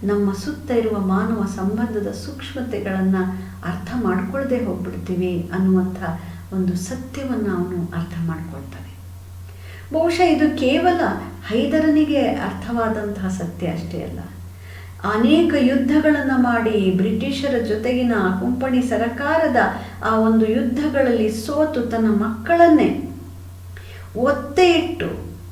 ನಮ್ಮ ಸುತ್ತ ಇರುವ ಮಾನವ ಸಂಬಂಧದ ಸೂಕ್ಷ್ಮತೆಗಳನ್ನು ಅರ್ಥ ಮಾಡ್ಕೊಳ್ಳದೆ ಹೋಗ್ಬಿಡ್ತೀವಿ ಅನ್ನುವಂಥ ಒಂದು ಸತ್ಯವನ್ನು ಅವನು ಅರ್ಥ ಮಾಡ್ಕೊಳ್ತಾನೆ. ಬಹುಶಃ ಇದು ಕೇವಲ ಹೈದರನಿಗೆ ಅರ್ಥವಾದಂತಹ ಸತ್ಯ ಅಷ್ಟೇ ಅಲ್ಲ. ಅನೇಕ ಯುದ್ಧಗಳನ್ನು ಮಾಡಿ ಬ್ರಿಟಿಷರ ಜೊತೆಗಿನ ಕೊಂಪಣಿ ಸರಕಾರದ ಆ ಒಂದು ಯುದ್ಧಗಳಲ್ಲಿ ಸೋತು ತನ್ನ ಮಕ್ಕಳನ್ನೇ ಒತ್ತೆ ಇಟ್ಟು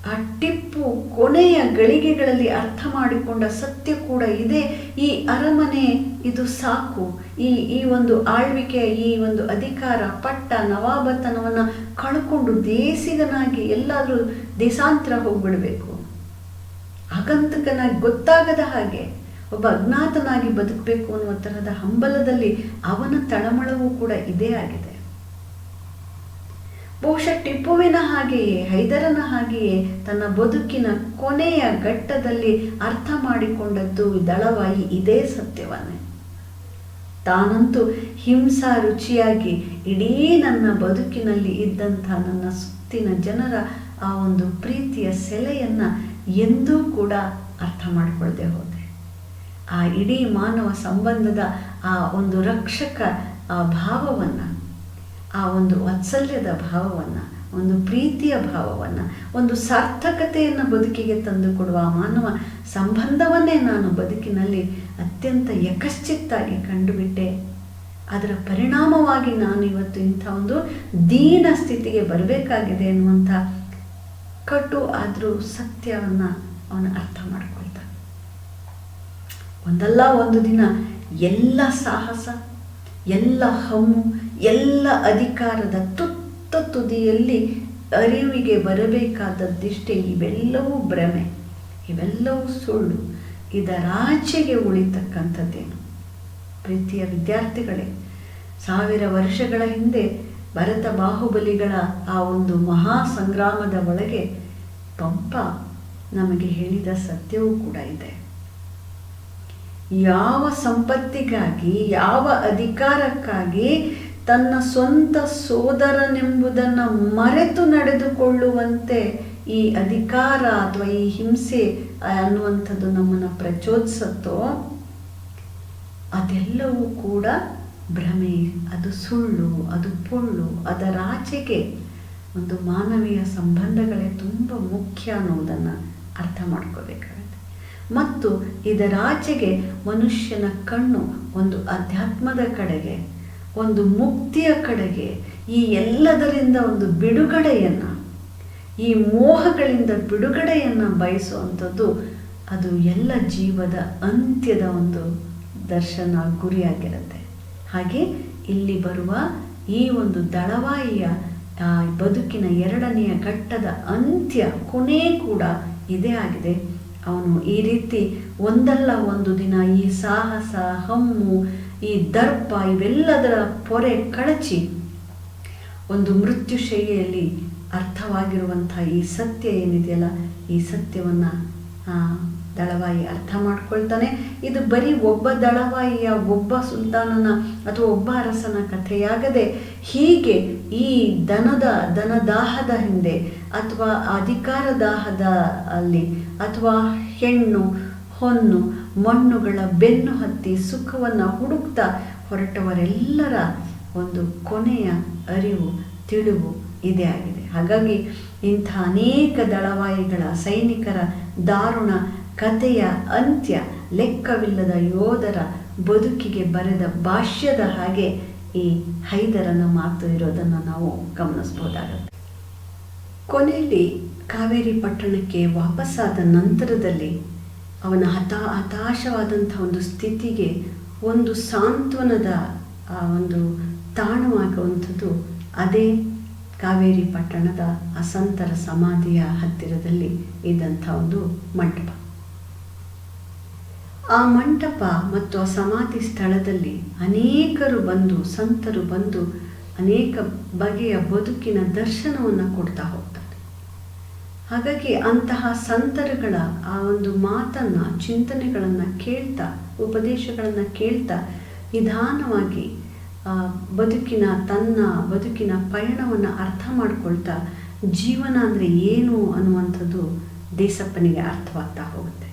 ಆ ಟಿಪ್ಪು ಕೊನೆಯ ಗಳಿಗೆಗಳಲ್ಲಿ ಅರ್ಥ ಮಾಡಿಕೊಂಡ ಸತ್ಯ ಕೂಡ ಇದೆ. ಈ ಅರಮನೆ ಇದು ಸಾಕು, ಈ ಒಂದು ಆಳ್ವಿಕೆ, ಈ ಒಂದು ಅಧಿಕಾರ, ಪಟ್ಟ, ನವಾಬತನವನ್ನು ಕಳ್ಕೊಂಡು ದೇಸಿಗನಾಗಿ ಎಲ್ಲಾದರೂ ದೇಶಾಂತರ ಹೋಗ್ಬಿಡ್ಬೇಕು, ಆಗಂತಕನಾಗಿ ಗೊತ್ತಾಗದ ಹಾಗೆ ಒಬ್ಬ ಅಜ್ಞಾತನಾಗಿ ಬದುಕಬೇಕು ಅನ್ನುವ ತರಹದ ಹಂಬಲದಲ್ಲಿ ಅವನ ತಳಮಳವೂ ಕೂಡ ಇದೇ ಆಗಿದೆ. ಬಹುಶಃ ಟಿಪ್ಪುವಿನ ಹಾಗೆಯೇ, ಹೈದರನ ಹಾಗೆಯೇ ತನ್ನ ಬದುಕಿನ ಕೊನೆಯ ಘಟ್ಟದಲ್ಲಿ ಅರ್ಥ ಮಾಡಿಕೊಂಡದ್ದು ದಳವಾಯಿ ಇದೇ ಸತ್ಯವನ್ನೇ. ತಾನಂತೂ ಹಿಂಸಾ ರುಚಿಯಾಗಿ ಇಡೀ ನನ್ನ ಬದುಕಿನಲ್ಲಿ ಇದ್ದಂಥ ನನ್ನ ಸುತ್ತಿನ ಜನರ ಆ ಒಂದು ಪ್ರೀತಿಯ ಸೆಲೆಯನ್ನು ಎಂದೂ ಕೂಡ ಅರ್ಥ ಮಾಡಿಕೊಳ್ಳದೆ ಹೋದೆ. ಆ ಇಡೀ ಮಾನವ ಸಂಬಂಧದ ಆ ಒಂದು ರಕ್ಷಕ ಆ ಭಾವವನ್ನು, ಆ ಒಂದು ವಾತ್ಸಲ್ಯದ ಭಾವವನ್ನು, ಒಂದು ಪ್ರೀತಿಯ ಭಾವವನ್ನು, ಒಂದು ಸಾರ್ಥಕತೆಯನ್ನು ಬದುಕಿಗೆ ತಂದುಕೊಡುವ ಆ ಮಾನವ ಸಂಬಂಧವನ್ನೇ ನಾನು ಬದುಕಿನಲ್ಲಿ ಅತ್ಯಂತ ಯಕಶ್ಚಿತ್ತಾಗಿ ಕಂಡುಬಿಟ್ಟೆ. ಅದರ ಪರಿಣಾಮವಾಗಿ ನಾನು ಇವತ್ತು ಇಂಥ ಒಂದು ದೀನ ಸ್ಥಿತಿಗೆ ಬರಬೇಕಾಗಿದೆ ಅನ್ನುವಂಥ ಕಟು ಆದರೂ ಸತ್ಯವನ್ನು ಅವನು ಅರ್ಥ ಮಾಡ್ಕೊಳ್ತಾನೆ. ಒಂದಲ್ಲ ಒಂದು ದಿನ ಎಲ್ಲ ಸಾಹಸ, ಎಲ್ಲ ಹಮ್ಮು, ಎಲ್ಲ ಅಧಿಕಾರದ ತುತ್ತ ತುದಿಯಲ್ಲಿ ಅರಿವಿಗೆ ಬರಬೇಕಾದದ್ದಿಷ್ಟೇ. ಇವೆಲ್ಲವೂ ಭ್ರಮೆ, ಇವೆಲ್ಲವೂ ಸುಳ್ಳು, ಇದರಾಚೆಗೆ ಉಳಿತಕ್ಕಂಥದ್ದೇನು? ಪ್ರೀತಿಯ ವಿದ್ಯಾರ್ಥಿಗಳೇ, 1000 ವರ್ಷಗಳ ಹಿಂದೆ ಭರತ ಬಾಹುಬಲಿಗಳ ಆ ಒಂದು ಮಹಾ ಸಂಗ್ರಾಮದ ಒಳಗೆ ಪಂಪ ನಮಗೆ ಹೇಳಿದ ಸತ್ಯವೂ ಕೂಡ ಇದೆ. ಯಾವ ಸಂಪತ್ತಿಗಾಗಿ, ಯಾವ ಅಧಿಕಾರಕ್ಕಾಗಿ ತನ್ನ ಸ್ವಂತ ಸೋದರನೆಂಬುದನ್ನು ಮರೆತು ನಡೆದುಕೊಳ್ಳುವಂತೆ ಈ ಅಧಿಕಾರ ಅಥವಾ ಈ ಹಿಂಸೆ ಅನ್ನುವಂಥದ್ದು ನಮ್ಮನ್ನು ಪ್ರಚೋದಿಸುತ್ತೋ ಅದೆಲ್ಲವೂ ಕೂಡ ಭ್ರಮೆ, ಅದು ಸುಳ್ಳು, ಅದು ಪೊಳ್ಳು. ಅದರಾಚೆಗೆ ಒಂದು ಮಾನವೀಯ ಸಂಬಂಧಗಳೇ ತುಂಬ ಮುಖ್ಯ ಅನ್ನೋದನ್ನು ಅರ್ಥ ಮಾಡ್ಕೋಬೇಕಾಗುತ್ತೆ. ಮತ್ತು ಇದರಾಚೆಗೆ ಮನುಷ್ಯನ ಕಣ್ಣು ಒಂದು ಅಧ್ಯಾತ್ಮದ ಕಡೆಗೆ, ಒಂದು ಮುಕ್ತಿಯ ಕಡೆಗೆ, ಈ ಎಲ್ಲದರಿಂದ ಒಂದು ಬಿಡುಗಡೆಯನ್ನು, ಈ ಮೋಹಗಳಿಂದ ಬಿಡುಗಡೆಯನ್ನು ಬಯಸುವಂಥದ್ದು ಅದು ಎಲ್ಲ ಜೀವದ ಅಂತ್ಯದ ಒಂದು ದರ್ಶನ, ಗುರಿಯಾಗಿರುತ್ತೆ. ಹಾಗೆ ಇಲ್ಲಿ ಬರುವ ಈ ಒಂದು ದಳವಾಯಿಯ ಆ ಬದುಕಿನ ಎರಡನೆಯ ಘಟ್ಟದ ಅಂತ್ಯ, ಕೊನೆ ಕೂಡ ಇದೇ ಆಗಿದೆ. ಅವನು ಈ ರೀತಿ ಒಂದಲ್ಲ ಒಂದು ದಿನ ಈ ಸಾಹಸ, ಹಮ್ಮು, ಈ ದರ್ಪ ಇವೆಲ್ಲದರ ಪೊರೆ ಕಳಚಿ ಒಂದು ಮೃತ್ಯುಶಯ್ಯೆಯಲ್ಲಿ ಅರ್ಥವಾಗಿರುವಂಥ ಈ ಸತ್ಯ ಏನಿದೆಯಲ್ಲ, ಈ ಸತ್ಯವನ್ನು ದಳವಾಯಿ ಅರ್ಥ ಮಾಡ್ಕೊಳ್ತಾನೆ. ಇದು ಬರೀ ಒಬ್ಬ ದಳವಾಯಿಯ, ಒಬ್ಬ ಸುಲ್ತಾನನ ಅಥವಾ ಒಬ್ಬ ಅರಸನ ಕಥೆಯಾಗದೆ, ಹೀಗೆ ಈ ದನದಾಹದ ಹಿಂದೆ ಅಥವಾ ಅಧಿಕಾರ ದಾಹದ ಅಲ್ಲಿ ಅಥವಾ ಹೆಣ್ಣು ಹೊನ್ನು ಮಣ್ಣುಗಳ ಬೆನ್ನು ಹತ್ತಿ ಸುಖವನ್ನು ಹುಡುಕ್ತಾ ಹೊರಟವರೆಲ್ಲರ ಒಂದು ಕೊನೆಯ ಅರಿವು, ತಿಳಿವು ಇದೇ ಆಗಿದೆ. ಹಾಗಾಗಿ ಇಂಥ ಅನೇಕ ದಳವಾಯಿಗಳ, ಸೈನಿಕರ ದಾರುಣ ಕಥೆಯ ಅಂತ್ಯ ಲೆಕ್ಕವಿಲ್ಲದ ಯೋಧರ ಬದುಕಿಗೆ ಬರೆದ ಭಾಷ್ಯದ ಹಾಗೆ ಈ ಹೈದರನ ಮಾತು ಇರೋದನ್ನು ನಾವು ಗಮನಿಸಬಹುದಾಗುತ್ತೆ. ಕೊನೆಯಲ್ಲಿ ಕಾವೇರಿ ಪಟ್ಟಣಕ್ಕೆ ವಾಪಸ್ಸಾದ ನಂತರದಲ್ಲಿ ಅವನ ಹತಾಶವಾದಂಥ ಒಂದು ಸ್ಥಿತಿಗೆ ಒಂದು ಸಾಂತ್ವನದ ಒಂದು ತಾಣವಾಗುವಂಥದ್ದು ಅದೇ ಕಾವೇರಿ ಪಟ್ಟಣದ ಆ ಸಂತರ ಸಮಾಧಿಯ ಹತ್ತಿರದಲ್ಲಿ ಇದ್ದಂಥ ಒಂದು ಮಂಟಪ. ಆ ಮಂಟಪ ಮತ್ತು ಆ ಸಮಾಧಿ ಸ್ಥಳದಲ್ಲಿ ಅನೇಕರು ಬಂದು, ಸಂತರು ಬಂದು ಅನೇಕ ಬಗೆಯ ಬದುಕಿನ ದರ್ಶನವನ್ನು ಕೊಡ್ತಾ ಹೋಗ್ತಾರೆ. ಹಾಗಾಗಿ ಅಂತಹ ಸಂತರುಗಳ ಆ ಒಂದು ಮಾತನ್ನು, ಚಿಂತನೆಗಳನ್ನು ಕೇಳ್ತಾ, ಉಪದೇಶಗಳನ್ನು ಕೇಳ್ತಾ ನಿಧಾನವಾಗಿ ತನ್ನ ಬದುಕಿನ ಪಯಣವನ್ನು ಅರ್ಥ ಮಾಡ್ಕೊಳ್ತಾ ಜೀವನ ಅಂದರೆ ಏನು ಅನ್ನುವಂಥದ್ದು ದೇಸಪ್ಪನಿಗೆ ಅರ್ಥವಾಗ್ತಾ ಹೋಗುತ್ತೆ.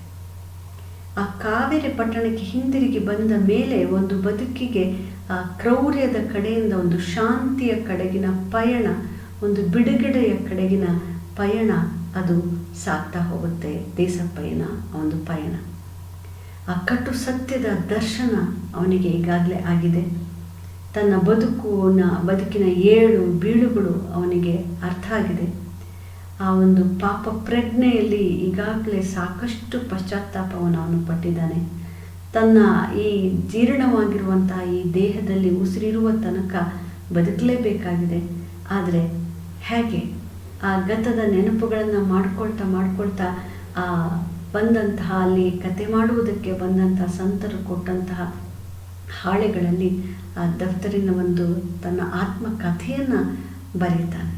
ಆ ಕಾವೇರಿ ಪಟ್ಟಣಕ್ಕೆ ಹಿಂದಿರುಗಿ ಬಂದ ಮೇಲೆ ಒಂದು ಬದುಕಿಗೆ ಆ ಕ್ರೌರ್ಯದ ಕಡೆಯಿಂದ ಒಂದು ಶಾಂತಿಯ ಕಡೆಗಿನ ಪಯಣ, ಒಂದು ಬಿಡುಗಡೆಯ ಕಡೆಗಿನ ಪಯಣ ಅದು ಸಾಗ್ತಾ ಹೋಗುತ್ತೆ. ದೇಸಪ್ಪಯ್ಯನ ಒಂದು ಪಯಣ, ಆ ಕಟು ಸತ್ಯದ ದರ್ಶನ ಅವನಿಗೆ ಈಗಾಗಲೇ ಆಗಿದೆ. ತನ್ನ ಬದುಕಿನ ಏಳು ಬೀಳುಗಳು ಅವನಿಗೆ ಅರ್ಥ ಆಗಿದೆ. ಆ ಒಂದು ಪಾಪ ಪ್ರಜ್ಞೆಯಲ್ಲಿ ಈಗಾಗಲೇ ಸಾಕಷ್ಟು ಪಶ್ಚಾತ್ತಾಪವನ್ನು ಅವನು ಪಟ್ಟಿದ್ದಾನೆ. ತನ್ನ ಈ ಜೀರ್ಣವಾಗಿರುವಂತಹ ಈ ದೇಹದಲ್ಲಿ ಉಸಿರಿರುವ ತನಕ ಬದುಕಲೇಬೇಕಾಗಿದೆ. ಆದರೆ ಹೇಗೆ ಆ ಗತದ ನೆನಪುಗಳನ್ನು ಮಾಡ್ಕೊಳ್ತಾ ಬಂದಂತಹ ಅಲ್ಲಿ ಕತೆ ಮಾಡುವುದಕ್ಕೆ ಬಂದಂತಹ ಸಂತರು ಕೊಟ್ಟಂತಹ ಹಾಳೆಗಳಲ್ಲಿ ಆ ದಫ್ತರಿನ ಒಂದು ತನ್ನ ಆತ್ಮಕಥೆಯನ್ನು ಬರೀತಾನೆ.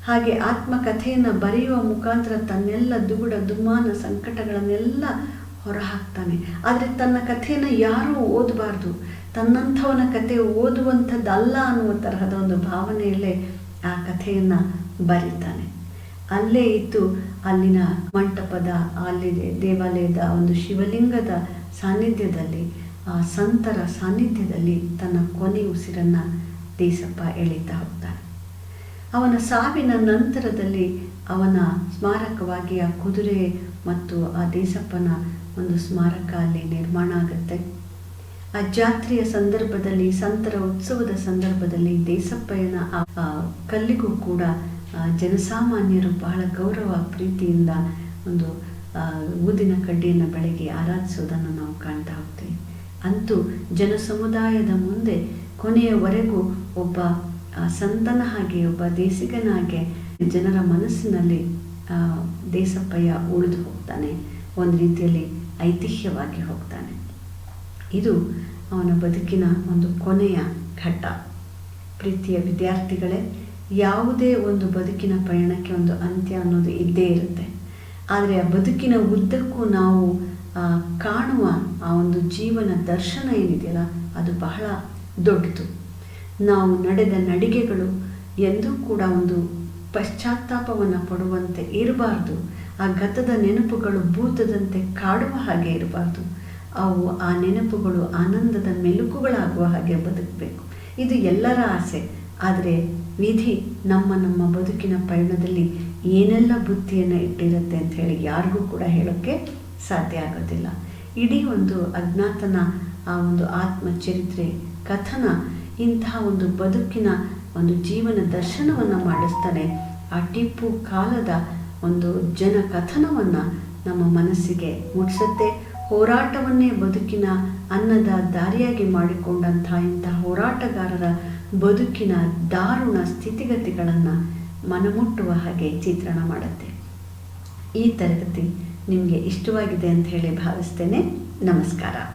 ಹಾಗೆ ಆತ್ಮಕಥೆಯನ್ನು ಬರೆಯುವ ಮುಖಾಂತರ ತನ್ನೆಲ್ಲ ದುಗುಡ ದುಮ್ಮಾನ ಸಂಕಟಗಳನ್ನೆಲ್ಲ ಹೊರಹಾಕ್ತಾನೆ. ಆದರೆ ತನ್ನ ಕಥೆಯನ್ನು ಯಾರೂ ಓದಬಾರ್ದು, ತನ್ನಂಥವನ ಕಥೆ ಓದುವಂಥದ್ದಲ್ಲ ಅನ್ನುವ ತರಹದ ಒಂದು ಭಾವನೆಯಲ್ಲೇ ಆ ಕಥೆಯನ್ನು ಬರೀತಾನೆ. ಅಲ್ಲೇ ಇದ್ದು ಅಲ್ಲಿನ ಮಂಟಪದ, ಅಲ್ಲಿ ದೇವಾಲಯದ ಒಂದು ಶಿವಲಿಂಗದ ಸಾನ್ನಿಧ್ಯದಲ್ಲಿ, ಆ ಸಂತರ ಸಾನ್ನಿಧ್ಯದಲ್ಲಿ ತನ್ನ ಕೊನೆ ಉಸಿರನ್ನು ದೇಸಪ್ಪ ಎಳೀತಾ ಹೋಗ್ತಾನೆ. ಅವನ ಸಾವಿನ ನಂತರದಲ್ಲಿ ಅವನ ಸ್ಮಾರಕವಾಗಿ ಆ ಕುದುರೆ ಮತ್ತು ಆ ದೇಸಪ್ಪನ ಒಂದು ಸ್ಮಾರಕ ಅಲ್ಲಿ ನಿರ್ಮಾಣ ಆಗುತ್ತೆ. ಆ ಜಾತ್ರೆಯ ಸಂದರ್ಭದಲ್ಲಿ, ಸಂತರ ಉತ್ಸವದ ಸಂದರ್ಭದಲ್ಲಿ ದೇಸಪ್ಪಯ್ಯನ ಆ ಕಲ್ಲಿಗೂ ಕೂಡ ಜನಸಾಮಾನ್ಯರು ಬಹಳ ಗೌರವ ಪ್ರೀತಿಯಿಂದ ಒಂದು ಊದಿನ ಕಡ್ಡಿಯನ್ನು ಬೆಳಗ್ಗೆ ಆರಾಧಿಸೋದನ್ನು ನಾವು ಕಾಣ್ತಾ ಹೋಗ್ತೀವಿ. ಅಂತೂ ಜನಸಮುದಾಯದ ಮುಂದೆ ಕೊನೆಯವರೆಗೂ ಒಬ್ಬ ಸಂತನ ಹಾಗೆ, ಒಬ್ಬ ದೇಸಿಗನ ಹಾಗೆ ಜನರ ಮನಸ್ಸಿನಲ್ಲಿ ದೇಸಪ್ಪಯ್ಯ ಉಳಿದು ಹೋಗ್ತಾನೆ. ಒಂದು ರೀತಿಯಲ್ಲಿ ಐತಿಹ್ಯವಾಗಿ ಹೋಗ್ತಾನೆ. ಇದು ಅವನ ಬದುಕಿನ ಒಂದು ಕೊನೆಯ ಘಟ್ಟ. ಪ್ರೀತಿಯ ವಿದ್ಯಾರ್ಥಿಗಳೇ, ಯಾವುದೇ ಒಂದು ಬದುಕಿನ ಪಯಣಕ್ಕೆ ಒಂದು ಅಂತ್ಯ ಅನ್ನೋದು ಇದ್ದೇ ಇರುತ್ತೆ. ಆದರೆ ಆ ಬದುಕಿನ ಉದ್ದಕ್ಕೂ ನಾವು ಕಾಣುವ ಆ ಒಂದು ಜೀವನ ದರ್ಶನ ಏನಿದೆಯಲ್ಲ, ಅದು ಬಹಳ ದೊಡ್ಡದು. ನಾವು ನಡೆದ ನಡಿಗೆಗಳು ಎಂದೂ ಕೂಡ ಒಂದು ಪಶ್ಚಾತ್ತಾಪವನ್ನು ಪಡುವಂತೆ ಇರಬಾರ್ದು. ಆ ಗತದ ನೆನಪುಗಳು ಭೂತದಂತೆ ಕಾಡುವ ಹಾಗೆ ಇರಬಾರ್ದು. ಅವು ಆ ನೆನಪುಗಳು ಆನಂದದ ಮೆಲುಕುಗಳಾಗುವ ಹಾಗೆ ಬದುಕಬೇಕು. ಇದು ಎಲ್ಲರ ಆಸೆ. ಆದರೆ ವಿಧಿ ನಮ್ಮ ಬದುಕಿನ ಪಯಣದಲ್ಲಿ ಏನೆಲ್ಲ ಬುದ್ಧಿಯನ್ನು ಇಟ್ಟಿರುತ್ತೆ ಅಂತ ಹೇಳಿ ಯಾರಿಗೂ ಕೂಡ ಹೇಳೋಕ್ಕೆ ಸಾಧ್ಯ ಆಗೋದಿಲ್ಲ. ಇಡೀ ಒಂದು ಅಜ್ಞಾತನ ಆ ಒಂದು ಆತ್ಮಚರಿತ್ರೆ ಕಥನ ಇಂತಹ ಒಂದು ಬದುಕಿನ ಒಂದು ಜೀವನ ದರ್ಶನವನ್ನು ಮಾಡಿಸ್ತಾನೆ. ಆ ಟಿಪ್ಪು ಕಾಲದ ಒಂದು ಜನ ಕಥನವನ್ನು ನಮ್ಮ ಮನಸ್ಸಿಗೆ ಮುಟ್ಟಿಸುತ್ತೆ. ಹೋರಾಟವನ್ನೇ ಬದುಕಿನ ಅನ್ನದ ದಾರಿಯಾಗಿ ಮಾಡಿಕೊಂಡಂಥ ಇಂಥ ಹೋರಾಟಗಾರರ ಬದುಕಿನ ದಾರುಣ ಸ್ಥಿತಿಗತಿಗಳನ್ನು ಮನಮುಟ್ಟುವ ಹಾಗೆ ಚಿತ್ರಣ ಮಾಡುತ್ತೆ. ಈ ತರಗತಿ ನಿಮಗೆ ಇಷ್ಟವಾಗಿದೆ ಅಂತ ಹೇಳಿ ಭಾವಿಸ್ತೇನೆ. ನಮಸ್ಕಾರ.